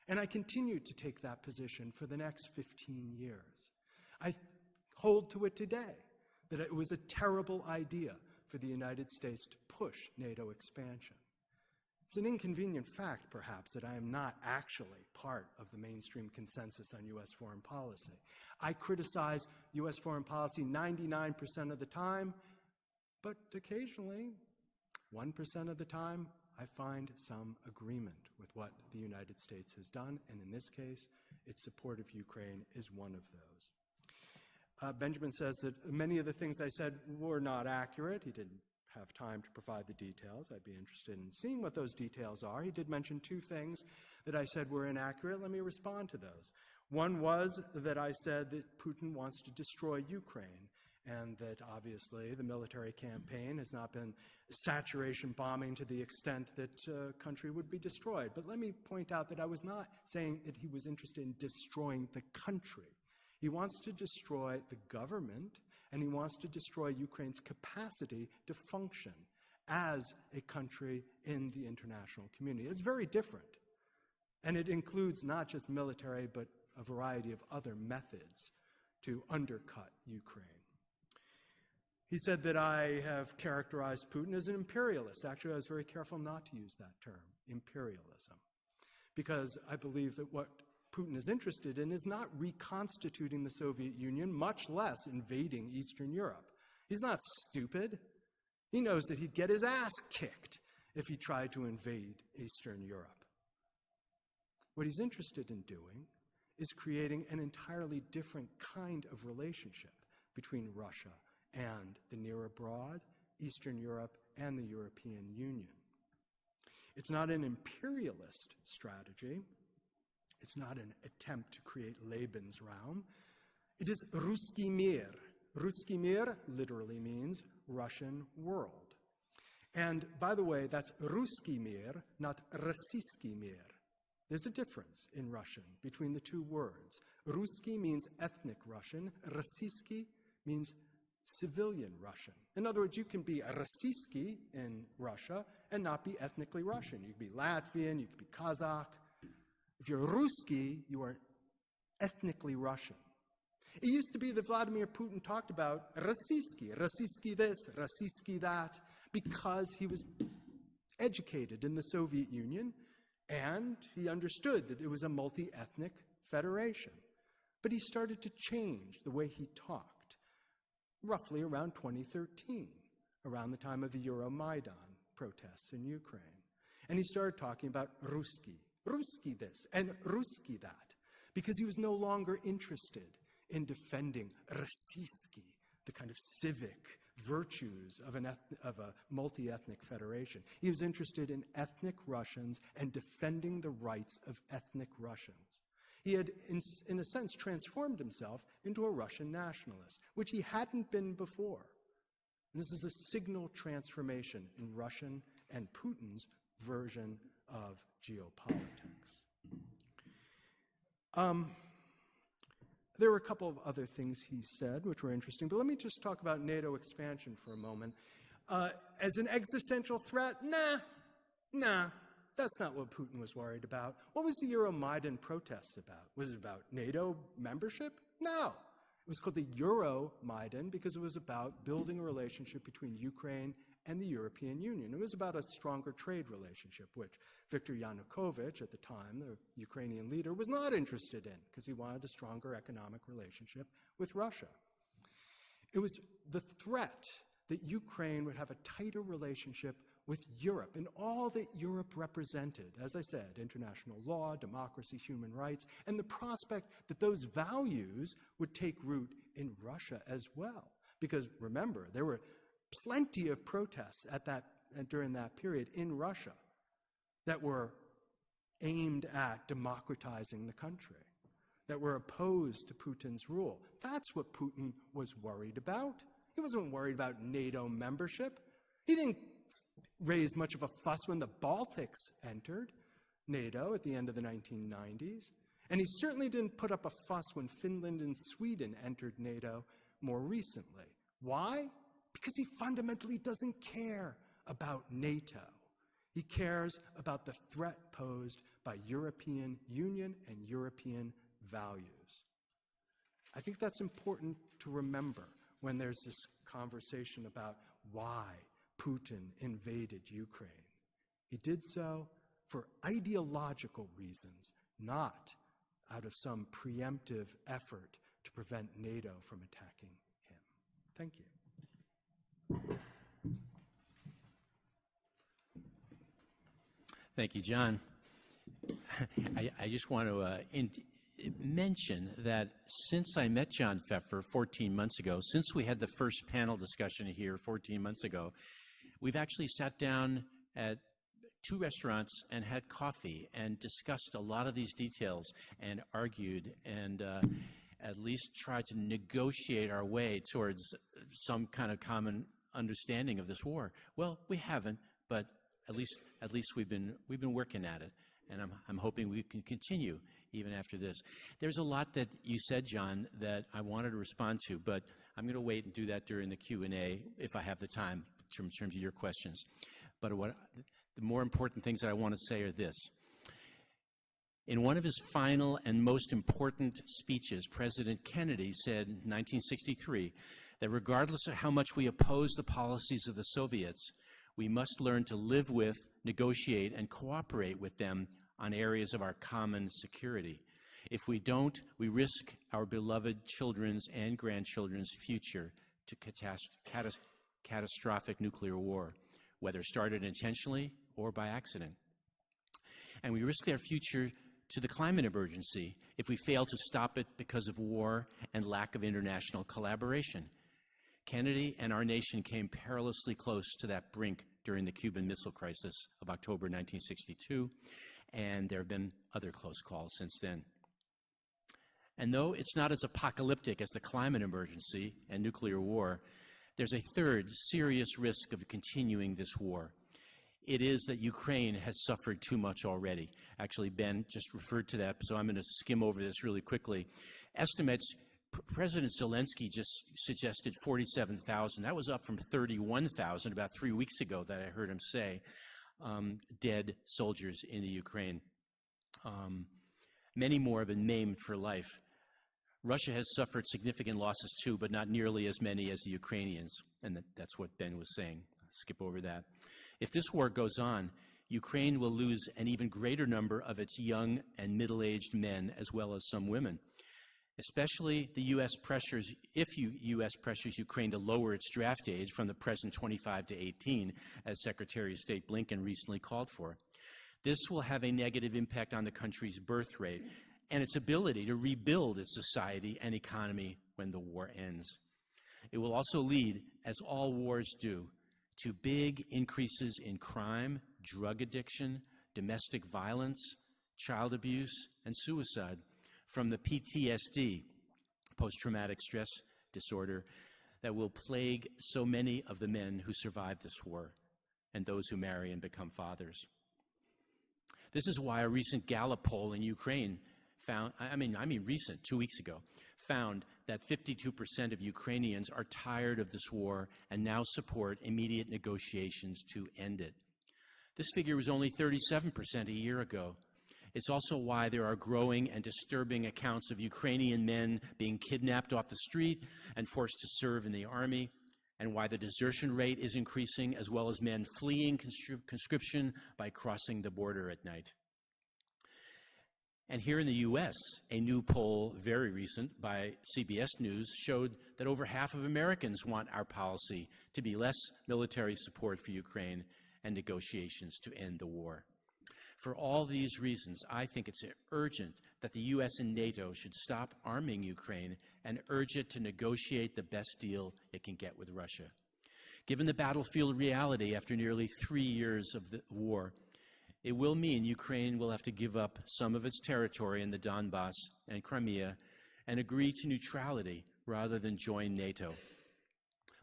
and I continued to take that position for the next 15 years. I hold to it today, that it was a terrible idea for the United States to push NATO expansion. It's an inconvenient fact, perhaps, that I am not actually part of the mainstream consensus on U.S. foreign policy. I criticize U.S. foreign policy 99% of the time, But occasionally, 1% of the time, I find some agreement with what the United States has done, and in this case, its support of Ukraine is one of those. Benjamin says that many of the things I said were not accurate. He didn't have time to provide the details. I'd be interested in seeing what those details are. He did mention two things that I said were inaccurate. Let me respond to those. One was that I said that Putin wants to destroy Ukraine, and that obviously the military campaign has not been saturation bombing to the extent that a country would be destroyed. But let me point out that I was not saying that he was interested in destroying the country. He wants to destroy the government, and he wants to destroy Ukraine's capacity to function as a country in the international community. It's very different, and it includes not just military, but a variety of other methods to undercut Ukraine. He said that I have characterized Putin as an imperialist. Actually, I was very careful not to use that term, imperialism, because I believe that what Putin is interested in is not reconstituting the Soviet Union, much less invading Eastern Europe. He's not stupid. He knows that he'd get his ass kicked if he tried to invade Eastern Europe. What he's interested in doing is creating an entirely different kind of relationship between Russia and the near abroad, Eastern Europe, and the European Union. It's not an imperialist strategy. It's not an attempt to create Lebensraum. It is Ruski Mir. Ruski Mir literally means Russian world. And by the way, that's Ruski Mir, not Rossiyski Mir. There's a difference in Russian between the two words. Ruski means ethnic Russian. Rossiyski means civilian Russian. In other words, you can be a Rossiyski in Russia and not be ethnically Russian. You can be Latvian, you can be Kazakh. If you're Ruski, you are ethnically Russian. It used to be that Vladimir Putin talked about Rossiyski this, Rossiyski that, because he was educated in the Soviet Union and he understood that it was a multi-ethnic federation. But he started to change the way he talked, roughly around 2013, around the time of the Euromaidan protests in Ukraine. And he started talking about Ruski this, and Ruski that, because he was no longer interested in defending Rossiyski, the kind of civic virtues of a multi-ethnic federation. He was interested in ethnic Russians and defending the rights of ethnic Russians. He had, in a sense, transformed himself into a Russian nationalist, which he hadn't been before. And this is a signal transformation in Russian and Putin's version of geopolitics. There were a couple of other things he said which were interesting, but let me just talk about NATO expansion for a moment. As an existential threat, nah, that's not what Putin was worried about. What was the Euromaidan protests about? Was it about NATO membership? No. It was called the Euromaidan because it was about building a relationship between Ukraine and the European Union. It was about a stronger trade relationship, which Viktor Yanukovych, at the time, the Ukrainian leader, was not interested in because he wanted a stronger economic relationship with Russia. It was the threat that Ukraine would have a tighter relationship with Europe and all that Europe represented, as I said, international law, democracy, human rights, and the prospect that those values would take root in Russia as well. Because remember, there were plenty of protests during that period in Russia that were aimed at democratizing the country, that were opposed to Putin's rule. That's what Putin was worried about. He wasn't worried about NATO membership. He didn't raise much of a fuss when the Baltics entered NATO at the end of the 1990s. And he certainly didn't put up a fuss when Finland and Sweden entered NATO more recently. Why? Because he fundamentally doesn't care about NATO. He cares about the threat posed by European Union and European values. I think that's important to remember when there's this conversation about why Putin invaded Ukraine. He did so for ideological reasons, not out of some preemptive effort to prevent NATO from attacking him. Thank you. Thank you, John. I just want to mention that since I met John Feffer 14 months ago, since we had the first panel discussion here 14 months ago, we've actually sat down at 2 restaurants and had coffee and discussed a lot of these details and argued and at least tried to negotiate our way towards some kind of common understanding of this war. Well, we haven't, but at least we've been working at it, and I'm hoping we can continue even after this. There's a lot that you said, John, that I wanted to respond to, but I'm going to wait and do that during the Q&A if I have the time in terms of your questions. But the more important things that I want to say are this. In one of his final and most important speeches, President Kennedy said in 1963 that regardless of how much we oppose the policies of the Soviets, we must learn to live with, negotiate, and cooperate with them on areas of our common security. If we don't, we risk our beloved children's and grandchildren's future to catastrophic nuclear war, whether started intentionally or by accident. And we risk their future to the climate emergency if we fail to stop it because of war and lack of international collaboration. Kennedy and our nation came perilously close to that brink during the Cuban Missile Crisis of October 1962, and there have been other close calls since then. And though it's not as apocalyptic as the climate emergency and nuclear war, there's a third serious risk of continuing this war. It is that Ukraine has suffered too much already. Actually, Ben just referred to that, so I'm going to skim over this really quickly. Estimates, President Zelensky just suggested 47,000. That was up from 31,000 about 3 weeks ago that I heard him say, dead soldiers in the Ukraine. Many more have been maimed for life. Russia has suffered significant losses too, but not nearly as many as the Ukrainians, and that's what Ben was saying. I'll skip over that. If this war goes on, Ukraine will lose an even greater number of its young and middle-aged men, as well as some women. Especially the U.S. pressures, U.S. pressures Ukraine to lower its draft age from the present 25 to 18, as Secretary of State Blinken recently called for. This will have a negative impact on the country's birth rate and its ability to rebuild its society and economy when the war ends. It will also lead, as all wars do, to big increases in crime, drug addiction, domestic violence, child abuse, and suicide from the PTSD, post-traumatic stress disorder, that will plague so many of the men who survive this war and those who marry and become fathers. This is why a recent Gallup poll in Ukraine found, recent, 2 weeks ago, found that 52% of Ukrainians are tired of this war and now support immediate negotiations to end it. This figure was only 37% a year ago. It's also why there are growing and disturbing accounts of Ukrainian men being kidnapped off the street and forced to serve in the army, and why the desertion rate is increasing, as well as men fleeing conscription by crossing the border at night. And here in the U.S., a new poll, very recent, by CBS News showed that over half of Americans want our policy to be less military support for Ukraine and negotiations to end the war. For all these reasons, I think it's urgent that the U.S. and NATO should stop arming Ukraine and urge it to negotiate the best deal it can get with Russia. Given the battlefield reality after nearly 3 years of the war, it will mean Ukraine will have to give up some of its territory in the Donbass and Crimea and agree to neutrality rather than join NATO.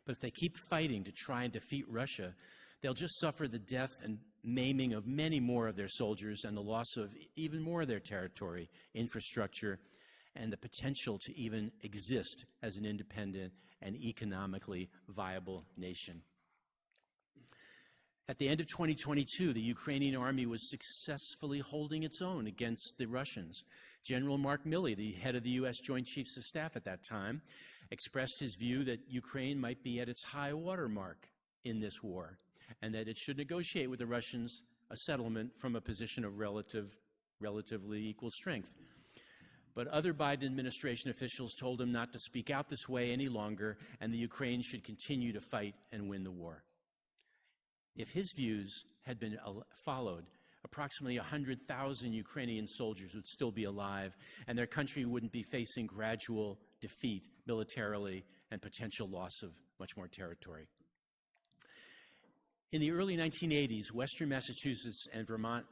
But if they keep fighting to try and defeat Russia, they'll just suffer the death and maiming of many more of their soldiers and the loss of even more of their territory, infrastructure, and the potential to even exist as an independent and economically viable nation. At the end of 2022, the Ukrainian army was successfully holding its own against the Russians. General Mark Milley, the head of the U.S. Joint Chiefs of Staff at that time, expressed his view that Ukraine might be at its high water mark in this war, and that it should negotiate with the Russians a settlement from a position of relatively equal strength. But other Biden administration officials told him not to speak out this way any longer, and the Ukraine should continue to fight and win the war. If his views had been followed, approximately 100,000 Ukrainian soldiers would still be alive, and their country wouldn't be facing gradual defeat militarily and potential loss of much more territory. In the early 1980s, Western Massachusetts and Vermont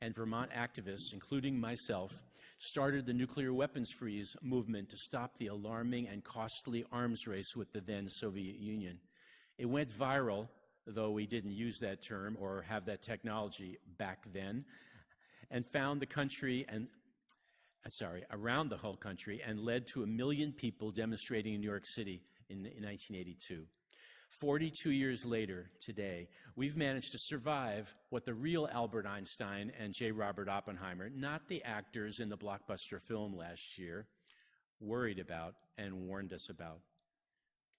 activists, including myself, started the nuclear weapons freeze movement to stop the alarming and costly arms race with the then Soviet Union. It went viral, though we didn't use that term or have that technology back then, and found the country around the whole country, and led to 1 million people demonstrating in New York City in 1982. 42 years later, today, we've managed to survive what the real Albert Einstein and J. Robert Oppenheimer, not the actors in the blockbuster film last year, worried about and warned us about.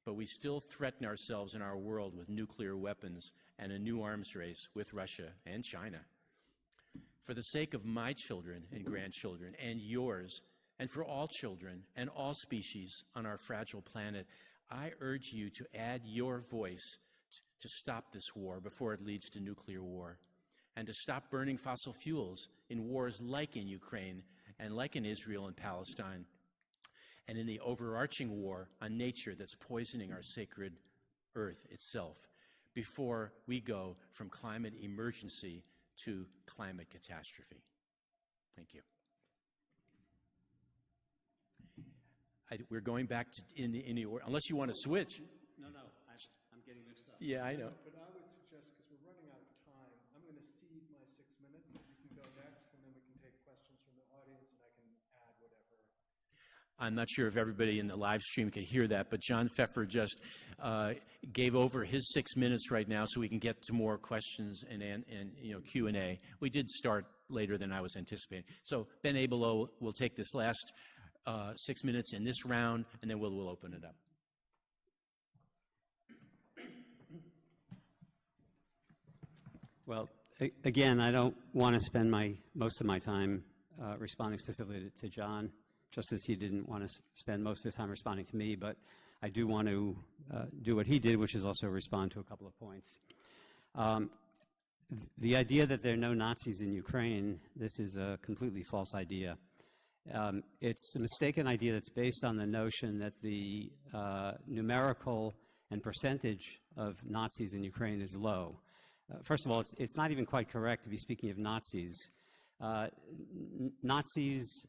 But we still threaten ourselves and our world with nuclear weapons and a new arms race with Russia and China. For the sake of my children and grandchildren and yours, and for all children and all species on our fragile planet, I urge you to add your voice to stop this war before it leads to nuclear war, and to stop burning fossil fuels in wars like in Ukraine and like in Israel and Palestine, and in the overarching war on nature that's poisoning our sacred earth itself, before we go from climate emergency to climate catastrophe. Thank you. We're going back to in the order, unless you want to switch. No, I'm getting mixed up. Yeah, I know. But I would suggest, because we're running out of time, I'm going to cede my 6 minutes. You can go next, and then we can take questions from the audience, and I can add whatever. I'm not sure if everybody in the live stream could hear that, but John Feffer just gave over his 6 minutes right now, so we can get to more questions and Q&A. We did start later than I was anticipating. So Ben Abelo will take this last 6 minutes in this round, and then we'll open it up. Well, again, I don't want to spend most of my time responding specifically to John, just as he didn't want to spend most of his time responding to me, but I do want to do what he did, which is also respond to a couple of points. The idea that there are no Nazis in Ukraine, this is a completely false idea. It's a mistaken idea that's based on the notion that the numerical and percentage of Nazis in Ukraine is low. First of all, it's not even quite correct to be speaking of Nazis. Nazis,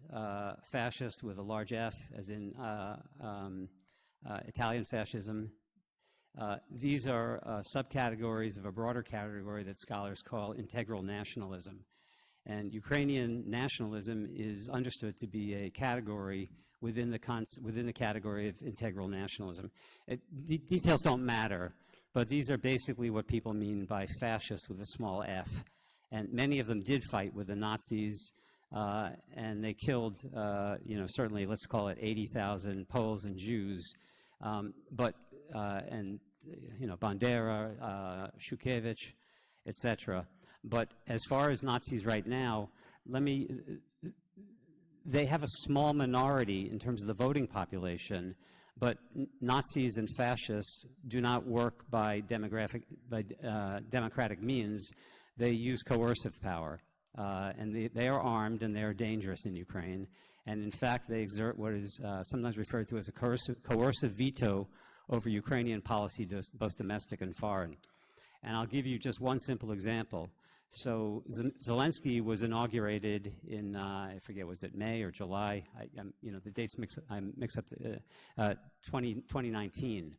fascist with a large F, as in Italian fascism, these are subcategories of a broader category that scholars call integral nationalism. And Ukrainian nationalism is understood to be a category within the category of integral nationalism. Details don't matter, but these are basically what people mean by fascist with a small f. And many of them did fight with the Nazis, and they killed, certainly, let's call it 80,000 Poles and Jews. Bandera, Shushkevich, etc. But as far as Nazis right now, they have a small minority in terms of the voting population, but Nazis and fascists do not work by democratic means. They use coercive power, and they are armed and they are dangerous in Ukraine. And in fact, they exert what is sometimes referred to as a coercive veto over Ukrainian policy, both domestic and foreign. And I'll give you just one simple example. So Zelensky was inaugurated in, I forget, was it May or July? The dates I mix up, 2019.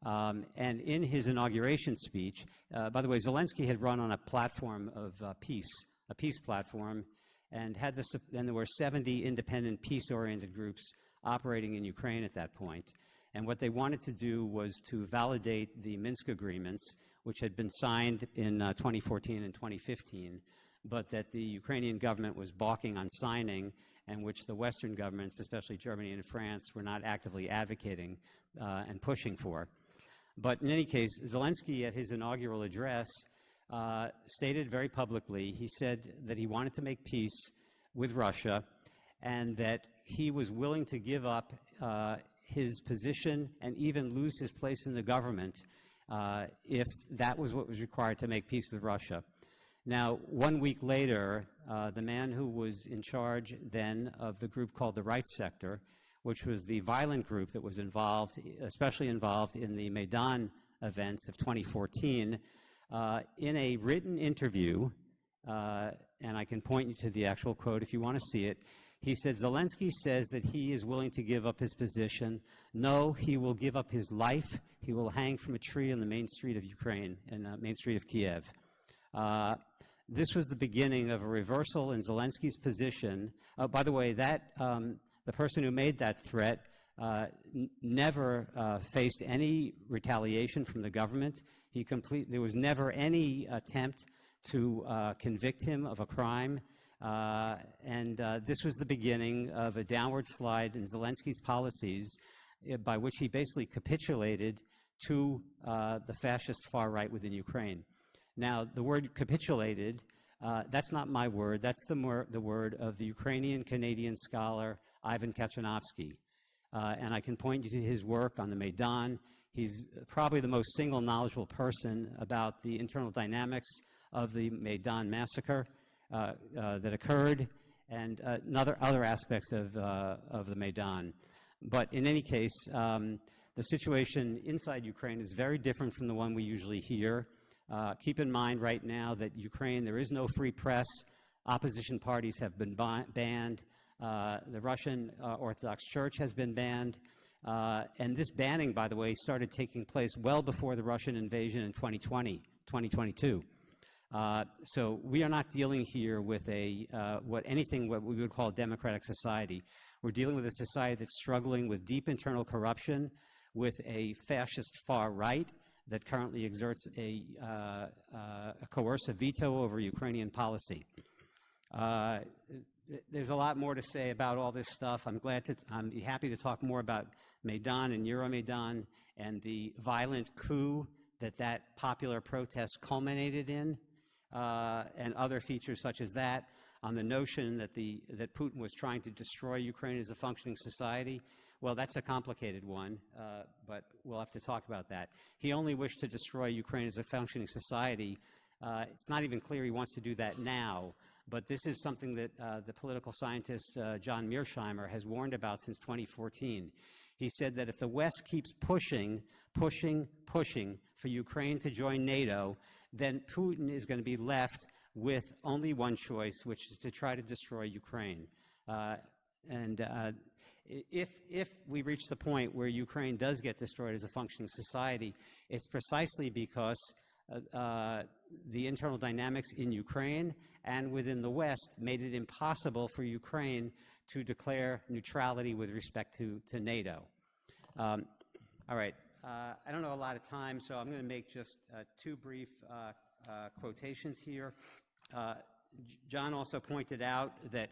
And in his inauguration speech, by the way, Zelensky had run on a platform of peace, a peace platform, and there were 70 independent peace-oriented groups operating in Ukraine at that point. And what they wanted to do was to validate the Minsk agreements, which had been signed in 2014 and 2015, but that the Ukrainian government was balking on signing, and which the Western governments, especially Germany and France, were not actively advocating and pushing for. But in any case, Zelensky, at his inaugural address, stated very publicly, he said that he wanted to make peace with Russia, and that he was willing to give up his position and even lose his place in the government if that was what was required to make peace with Russia. Now, 1 week later, the man who was in charge then of the group called the Right Sector, which was the violent group that was involved, especially involved in the Maidan events of 2014, in a written interview, and I can point you to the actual quote if you want to see it, he said, Zelensky says that he is willing to give up his position. No, he will give up his life. He will hang from a tree on the main street of Ukraine, and main street of Kiev. This was the beginning of a reversal in Zelensky's position. By the way, that the person who made that threat never faced any retaliation from the government. There was never any attempt to convict him of a crime. This was the beginning of a downward slide in Zelensky's policies by which he basically capitulated to the fascist far right within Ukraine. Now, the word capitulated, that's not my word. That's the word of the Ukrainian-Canadian scholar Ivan Kachanovsky. And I can point you to his work on the Maidan. He's probably the most single knowledgeable person about the internal dynamics of the Maidan massacre that occurred and other aspects of the Maidan. But in any case, the situation inside Ukraine is very different from the one we usually hear. Keep in mind right now that Ukraine, there is no free press. Opposition parties have been banned. The Russian Orthodox Church has been banned. And this banning, by the way, started taking place well before the Russian invasion in 2022. So we are not dealing here with what we would call a democratic society. We're dealing with a society that's struggling with deep internal corruption, with a fascist far right that currently exerts a coercive veto over Ukrainian policy. There's a lot more to say about all this stuff. I'm happy to talk more about Maidan and Euromaidan and the violent coup that popular protest culminated in, and other features such as that, on the notion that Putin was trying to destroy Ukraine as a functioning society. Well, that's a complicated one, but we'll have to talk about that. He only wished to destroy Ukraine as a functioning society. It's not even clear he wants to do that now, but this is something that the political scientist John Mearsheimer has warned about since 2014. He said that if the West keeps pushing for Ukraine to join NATO, then Putin is going to be left with only one choice, which is to try to destroy Ukraine. If we reach the point where Ukraine does get destroyed as a functioning society, it's precisely because the internal dynamics in Ukraine and within the West made it impossible for Ukraine to declare neutrality with respect to NATO. All right. I don't have a lot of time, so I'm going to make just two brief quotations here. John also pointed out that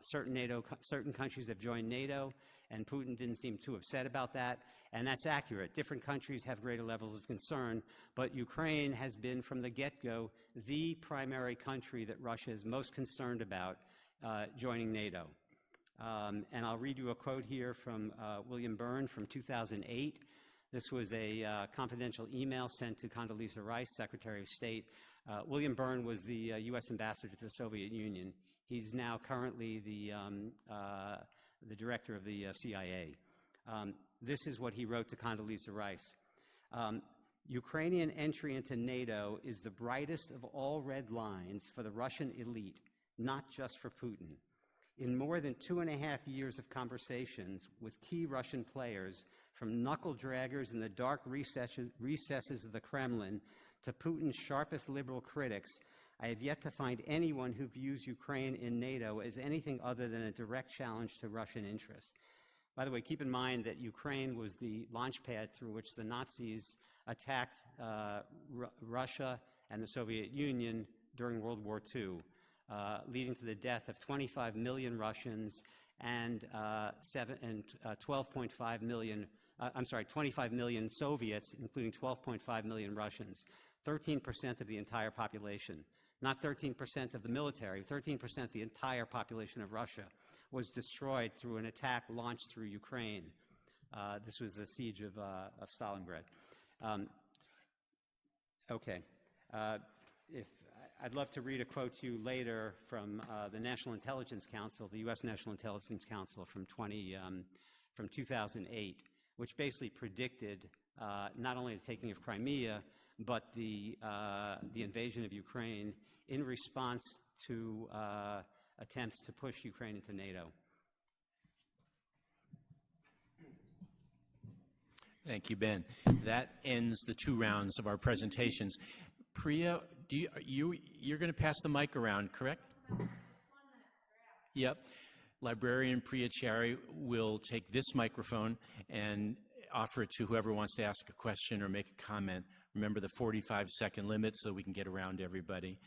certain countries have joined NATO, and Putin didn't seem too upset about that, and that's accurate. Different countries have greater levels of concern, but Ukraine has been from the get-go the primary country that Russia is most concerned about joining NATO. And I'll read you a quote here from William Byrne from 2008. This was a confidential email sent to Condoleezza Rice, Secretary of State. William Byrne was the U.S. ambassador to the Soviet Union. He's now currently the director of the CIA. This is what he wrote to Condoleezza Rice. Ukrainian entry into NATO is the brightest of all red lines for the Russian elite, not just for Putin. In more than 2.5 years of conversations with key Russian players, from knuckle-draggers in the dark recesses of the Kremlin to Putin's sharpest liberal critics, I have yet to find anyone who views Ukraine in NATO as anything other than a direct challenge to Russian interests. By the way, keep in mind that Ukraine was the launchpad through which the Nazis attacked Russia and the Soviet Union during World War II, leading to the death of 25 million Russians and 25 million Soviets, including 12.5 million Russians, 13% of the entire population. Not 13% of the military, 13% of the entire population of Russia was destroyed through an attack launched through Ukraine. This was the siege of Stalingrad. Okay. I'd love to read a quote to you later from the National Intelligence Council, the U.S. National Intelligence Council from 2008, which basically predicted not only the taking of Crimea, but the invasion of Ukraine in response to attempts to push Ukraine into NATO. Thank you, Ben. That ends the 2 rounds of our presentations. Priya, you're going to pass the mic around, correct? Yep. Librarian Priya Chari will take this microphone and offer it to whoever wants to ask a question or make a comment. Remember the 45-second limit so we can get around to everybody.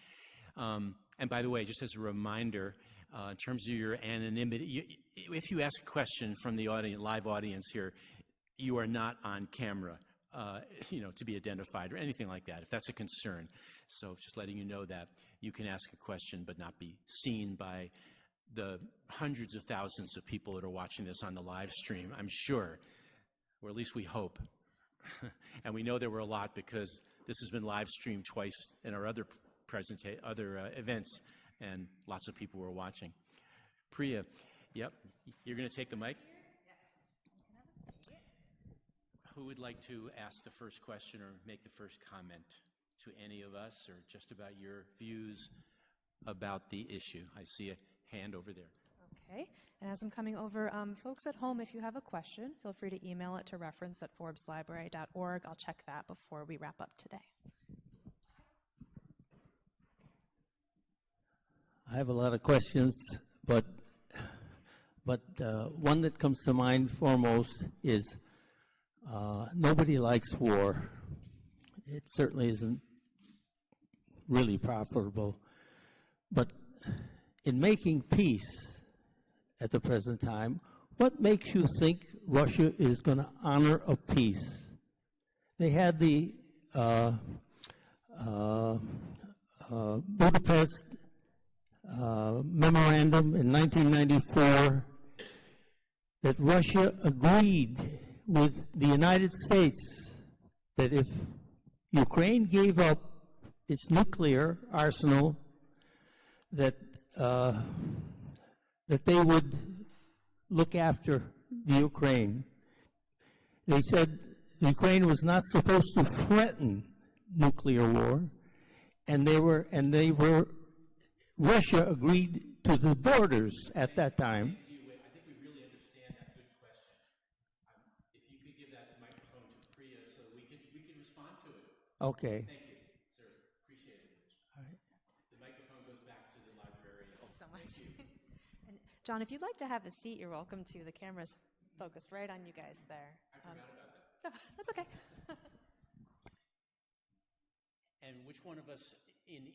And by the way, just as a reminder, in terms of your anonymity, if you ask a question from the audience, live audience here, you are not on camera, to be identified or anything like that, if that's a concern. So just letting you know that you can ask a question but not be seen by the hundreds of thousands of people that are watching this on the live stream, I'm sure, or at least we hope. And we know there were a lot because this has been live streamed twice in our other events, and lots of people were watching. Priya, yep, you're going to take the mic? Who would like to ask the first question or make the first comment to any of us, or just about your views about the issue? I see a hand over there. Okay, and as I'm coming over, folks at home, if you have a question, feel free to email it to reference@forbeslibrary.org. I'll check that before we wrap up today. I have a lot of questions, but one that comes to mind foremost is nobody likes war. It certainly isn't really profitable. But in making peace at the present time, what makes you think Russia is going to honor a peace? They had the Budapest memorandum in 1994 that Russia agreed with the United States that if Ukraine gave up its nuclear arsenal, that they would look after the Ukraine. They said Ukraine was not supposed to threaten nuclear war, and Russia agreed to the borders at that time. I think we really understand that. Good question. If you could give that microphone to Priya so we can respond to it. Okay. Thank you, sir. Appreciate it. All right. The microphone goes back to the librarian. Thanks so much. Thank you. And John, if you'd like to have a seat, you're welcome to. The camera's focused right on you guys there. I forgot about that. So, that's okay. And which one of us in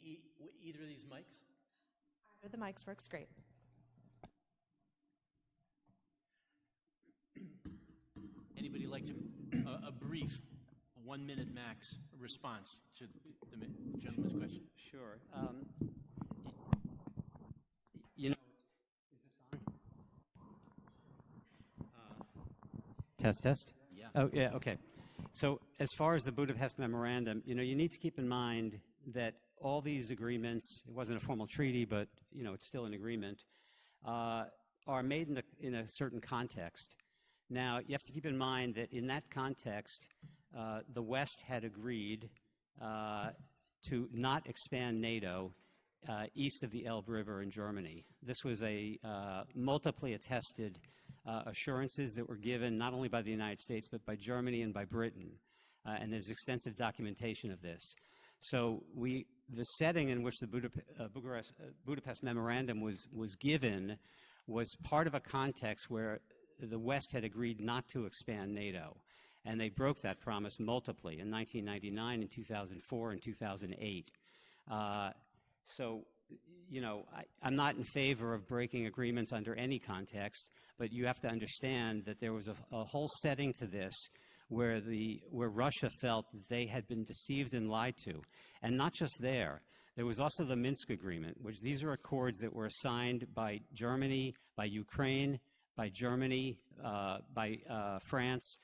either of these mics? The mics works great. Anybody like to a brief 1 minute max response to the gentleman's question? Sure. Test. Yeah. Oh, yeah, okay. So as far as the Budapest Memorandum, you need to keep in mind that all these agreements, it wasn't a formal treaty, but, it's still an agreement, are made in a certain context. Now, you have to keep in mind that in that context, the West had agreed to not expand NATO east of the Elbe River in Germany. This was a multiply attested assurances that were given not only by the United States, but by Germany and by Britain. And there's extensive documentation of this. So the setting in which the Budapest Memorandum was given was part of a context where the West had agreed not to expand NATO. And they broke that promise multiply in 1999, in 2004, and 2008. I'm not in favor of breaking agreements under any context, but you have to understand that there was a whole setting to this where Russia felt that they had been deceived and lied to. And not just there. There was also the Minsk Agreement, which these are accords that were signed by Germany, by Ukraine, by Germany, by France.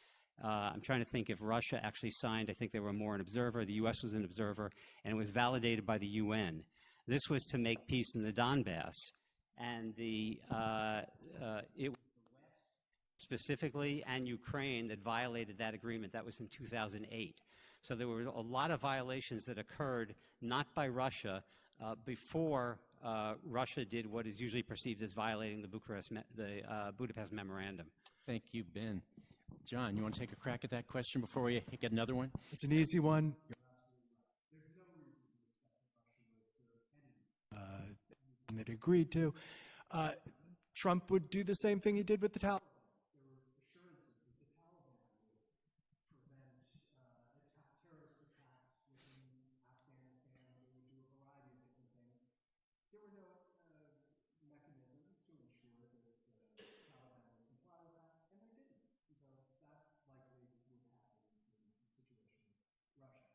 I'm trying to think if Russia actually signed. I think they were more an observer. The U.S. was an observer, and it was validated by the UN. This was to make peace in the Donbass. And it was specifically and Ukraine that violated that agreement. That was in 2008. So there were a lot of violations that occurred not by Russia before Russia did what is usually perceived as violating the Budapest Memorandum. Thank you, Ben. John, you want to take a crack at that question before we get another one? It's an easy one. That agreed to. Trump would do the same thing he did with the Taliban. There were assurances that the Taliban would prevent terrorist attacks within Afghanistan. They would do a variety of different things. There were no mechanisms to ensure that the Taliban would comply with that, and they didn't. So that's likely would happen in the situation with Russia.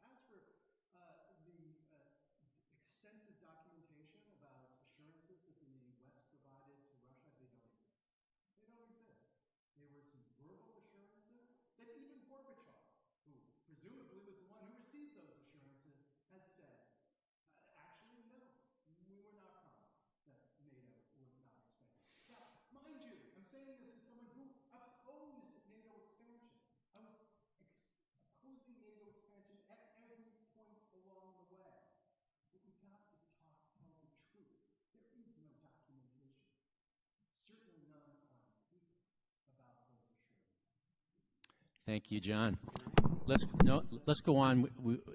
As for the extensive documentation about assurances that the West provided to Russia, they don't exist. They don't exist. There were some verbal assurances that even Gorbachev, who presumably was the one who received those assurances, has said, actually, no, we were not promised that NATO would not expand. Now, mind you, I'm saying this as someone who opposed NATO expansion. I was opposing NATO expansion at every point along the way. But we've got to tell the truth. There is no documentation, certainly none on paper, about those assurances. Thank you, John. Let's go on.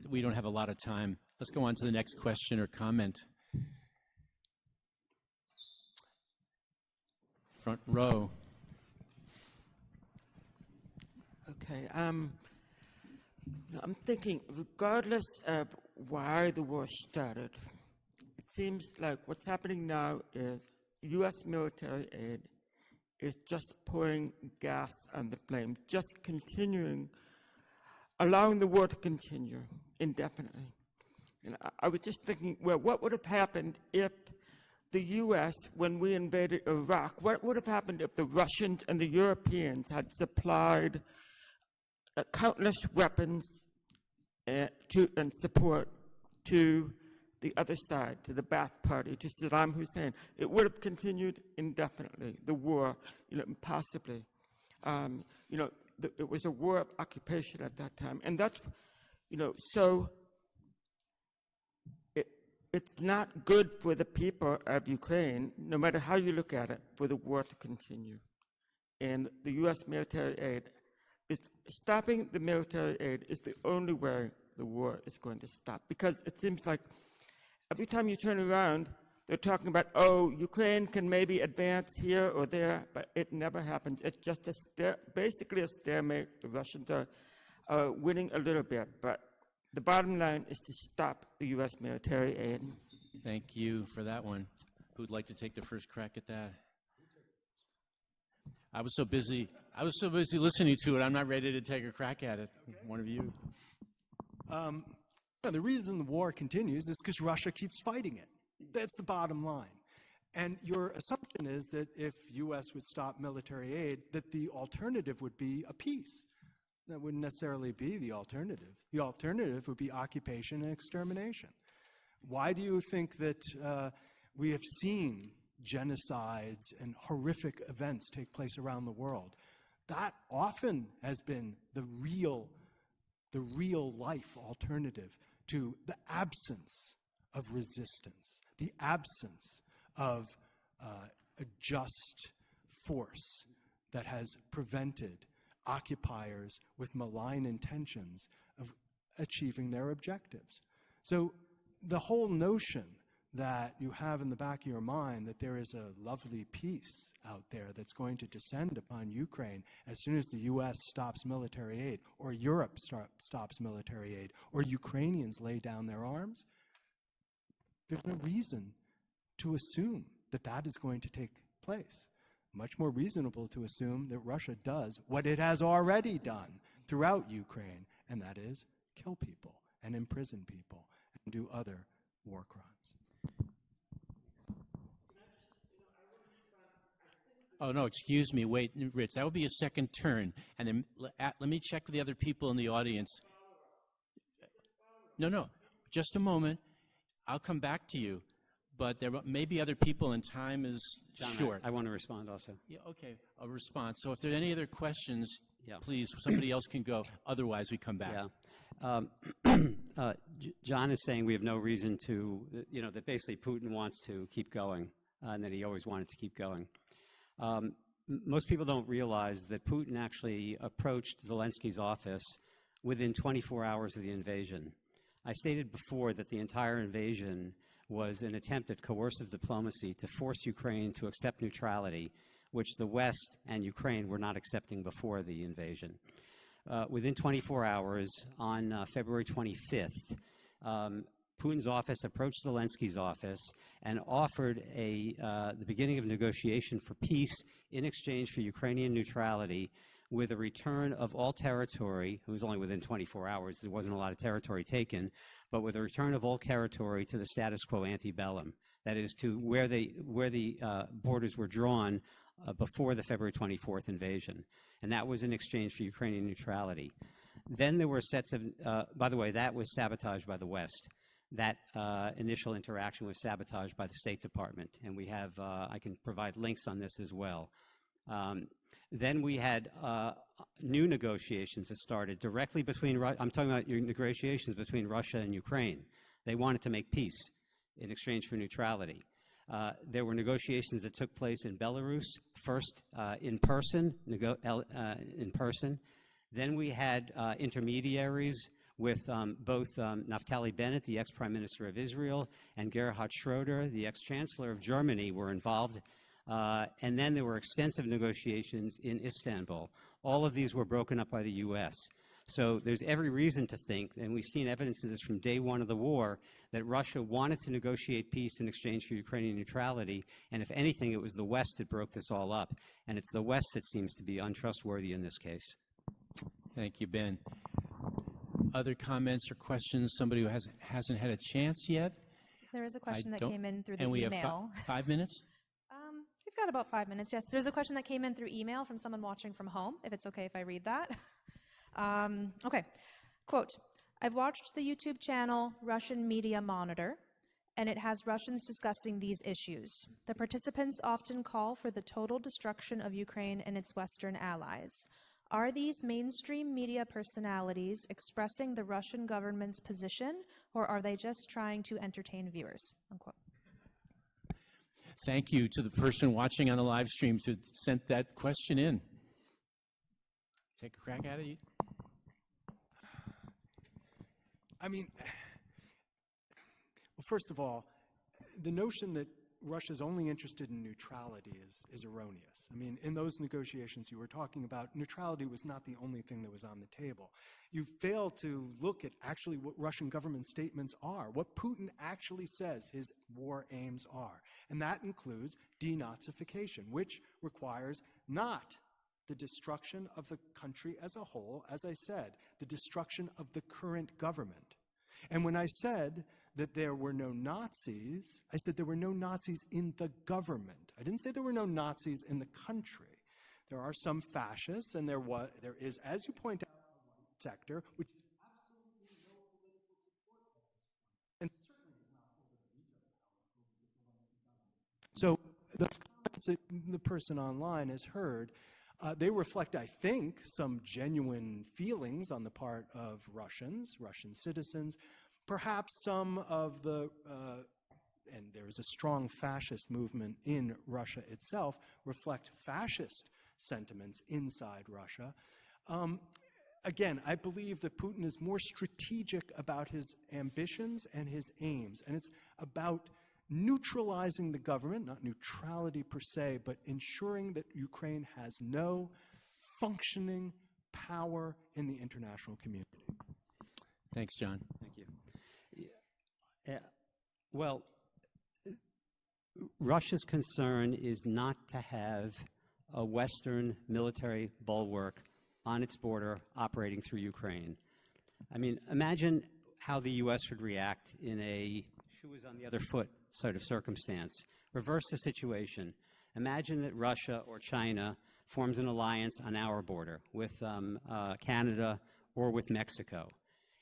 We don't have a lot of time. Let's go on to the next question or comment. Front row. Okay. I'm thinking, regardless of why the war started, it seems like what's happening now is U.S. military aid is just pouring gas on the flames, just continuing, allowing the war to continue indefinitely. And I was just thinking, well, what would have happened if the U.S., when we invaded Iraq, what would have happened if the Russians and the Europeans had supplied countless weapons and support to the other side, to the Ba'ath Party, to Saddam Hussein? It would have continued indefinitely, the war, impossibly. It was a war of occupation at that time. And that's, so it's not good for the people of Ukraine, no matter how you look at it, for the war to continue. And the U.S. military aid, stopping the military aid is the only way the war is going to stop. Because it seems like every time you turn around, they're talking about, Ukraine can maybe advance here or there, but it never happens. It's just basically a stalemate. The Russians are winning a little bit, but the bottom line is to stop the U.S. military aid. Thank you for that one. Who'd like to take the first crack at that? I was so busy listening to it, I'm not ready to take a crack at it. Okay. One of you. The reason the war continues is because Russia keeps fighting it. That's the bottom line. And your assumption is that if U.S. would stop military aid, that the alternative would be a peace. That wouldn't necessarily be the alternative. The alternative would be occupation and extermination. Why do you think that we have seen genocides and horrific events take place around the world? That often has been the real life alternative to the absence of resistance, the absence of a just force that has prevented occupiers with malign intentions of achieving their objectives. So the whole notion that you have in the back of your mind that there is a lovely peace out there that's going to descend upon Ukraine as soon as the U.S. stops military aid, or Europe stops military aid, or Ukrainians lay down their arms, there's no reason to assume that that is going to take place. Much more reasonable to assume that Russia does what it has already done throughout Ukraine, and that is kill people and imprison people and do other war crimes. Oh, no, excuse me. Wait, Rich, that would be a second turn. And then let me check with the other people in the audience. No, just a moment. I'll come back to you. but there may be other people and time is John, short. I want to respond also. Yeah, okay, a response. So if there are any other questions, Yeah. please, somebody else can go. Otherwise, we come back. Yeah. John is saying we have no reason to, that basically Putin wants to keep going, and that he always wanted to keep going. Most people don't realize that Putin actually approached Zelensky's office within 24 hours of the invasion. I stated before that the entire invasion was an attempt at coercive diplomacy to force Ukraine to accept neutrality, which the West and Ukraine were not accepting before the invasion. Within 24 hours, on February 25th, Putin's office approached Zelensky's office and offered the beginning of negotiation for peace in exchange for Ukrainian neutrality, with a return of all territory. It was only within 24 hours. There wasn't a lot of territory taken, but with a return of all territory to the status quo antebellum, that is, to where the borders were drawn before the February 24th invasion. And that was in exchange for Ukrainian neutrality. Then there were sets of, by the way, that was sabotaged by the West. That initial interaction was sabotaged by the State Department, and we have, I can provide links on this as well. Then we had new negotiations that started directly between, I'm talking about your negotiations between Russia and Ukraine. They wanted to make peace in exchange for neutrality. There were negotiations that took place in Belarus, first in person. Then we had intermediaries with both Naftali Bennett, the ex-Prime Minister of Israel, and Gerhard Schroeder, the ex-Chancellor of Germany, were involved. And then there were extensive negotiations in Istanbul. All of these were broken up by the U.S. So there's every reason to think, and we've seen evidence of this from day one of the war, that Russia wanted to negotiate peace in exchange for Ukrainian neutrality, and if anything, it was the West that broke this all up. And it's the West that seems to be untrustworthy in this case. Thank you, Ben. Other comments or questions? Somebody who hasn't had a chance yet? There is a question that don't- came in through the And we email. have 5 minutes? We've got about 5 minutes, yes. There's a question that came in through email from someone watching from home, if it's okay if I read that. Okay. Quote, I've watched the YouTube channel Russian Media Monitor, and it has Russians discussing these issues. The participants often call for the total destruction of Ukraine and its Western allies. Are these mainstream media personalities expressing the Russian government's position, or are they just trying to entertain viewers? Unquote. Thank you to the person watching on the live stream to sent that question in. Take a crack at it. I mean, well, first of all, the notion that Russia's only interested in neutrality is erroneous. I mean, in those negotiations you were talking about, neutrality was not the only thing that was on the table. You fail to look at actually what Russian government statements are, what Putin actually says his war aims are. And that includes denazification, which requires not the destruction of the country as a whole, as I said, the destruction of the current government. And when I said that there were no Nazis, I said there were no Nazis in the government. I didn't say there were no Nazis in the country. There are some fascists, and there is, as you point out, one sector which is absolutely no political support at this point, and certainly does not hold a veto power over the Zelensky government. So those comments that the person online has heard, they reflect, I think, some genuine feelings on the part of Russian citizens, perhaps some of the, and there is a strong fascist movement in Russia itself, reflect fascist sentiments inside Russia. Again, I believe that Putin is more strategic about his ambitions and his aims, and it's about neutralizing the government, not neutrality per se, but ensuring that Ukraine has no functioning power in the international community. Thanks, John. Thank you. Well, Russia's concern is not to have a Western military bulwark on its border operating through Ukraine. I mean, imagine how the U.S. would react in a shoe is on the other foot sort of circumstance. Reverse the situation. Imagine that Russia or China forms an alliance on our border with Canada or with Mexico.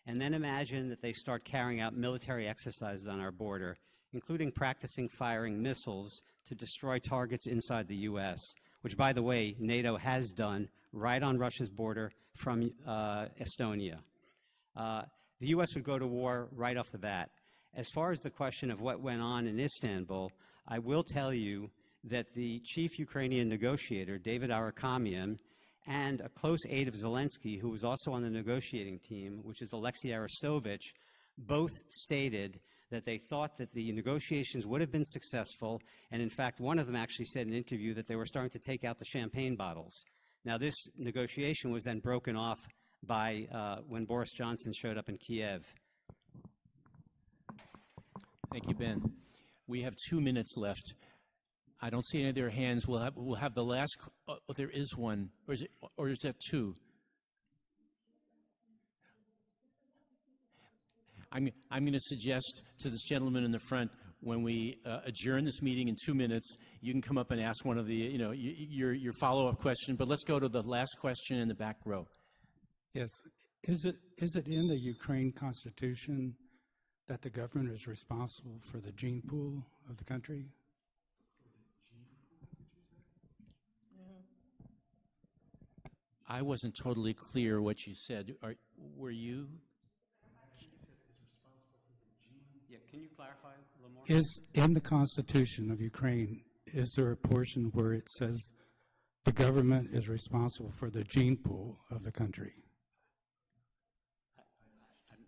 And then imagine that they start carrying out military exercises on our border, including practicing firing missiles to destroy targets inside the U.S., which, by the way, NATO has done right on Russia's border from Estonia. The U.S. would go to war right off the bat. As far as the question of what went on in Istanbul, I will tell you that the chief Ukrainian negotiator, David Arakamian, and a close aide of Zelensky, who was also on the negotiating team, which is Alexei Arestovich, both stated that they thought that the negotiations would have been successful, and in fact, one of them actually said in an interview that they were starting to take out the champagne bottles. Now, this negotiation was then broken off by when Boris Johnson showed up in Kiev. Thank you, Ben. We have 2 minutes left. I don't see any of their hands. We'll have the last. Oh, there is one, or is that two? I'm going to suggest to this gentleman in the front, when we adjourn this meeting in 2 minutes, you can come up and ask one of the, your follow-up question. But let's go to the last question in the back row. Yes. Is it in the Ukraine Constitution that the government is responsible for the gene pool of the country? I wasn't totally clear what you said. Were you? Yeah, can you clarify a little more? Is in the Constitution of Ukraine, is there a portion where it says the government is responsible for the gene pool of the country?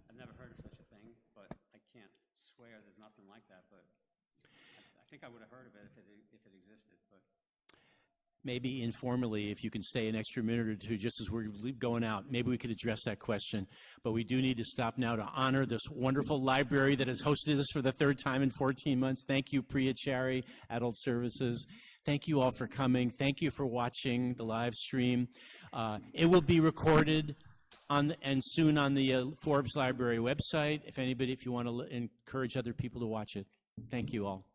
I've never heard of such a thing, but I can't swear there's nothing like that. But I think I would have heard of it if it existed. But Maybe informally, if you can stay an extra minute or two, just as we're going out, maybe we could address that question. But we do need to stop now to honor this wonderful library that has hosted us for the third time in 14 months. Thank you, Priya Chari, Adult Services. Thank you all for coming. Thank you for watching the live stream. It will be recorded and soon on the Forbes Library website. If you want to encourage other people to watch it. Thank you all.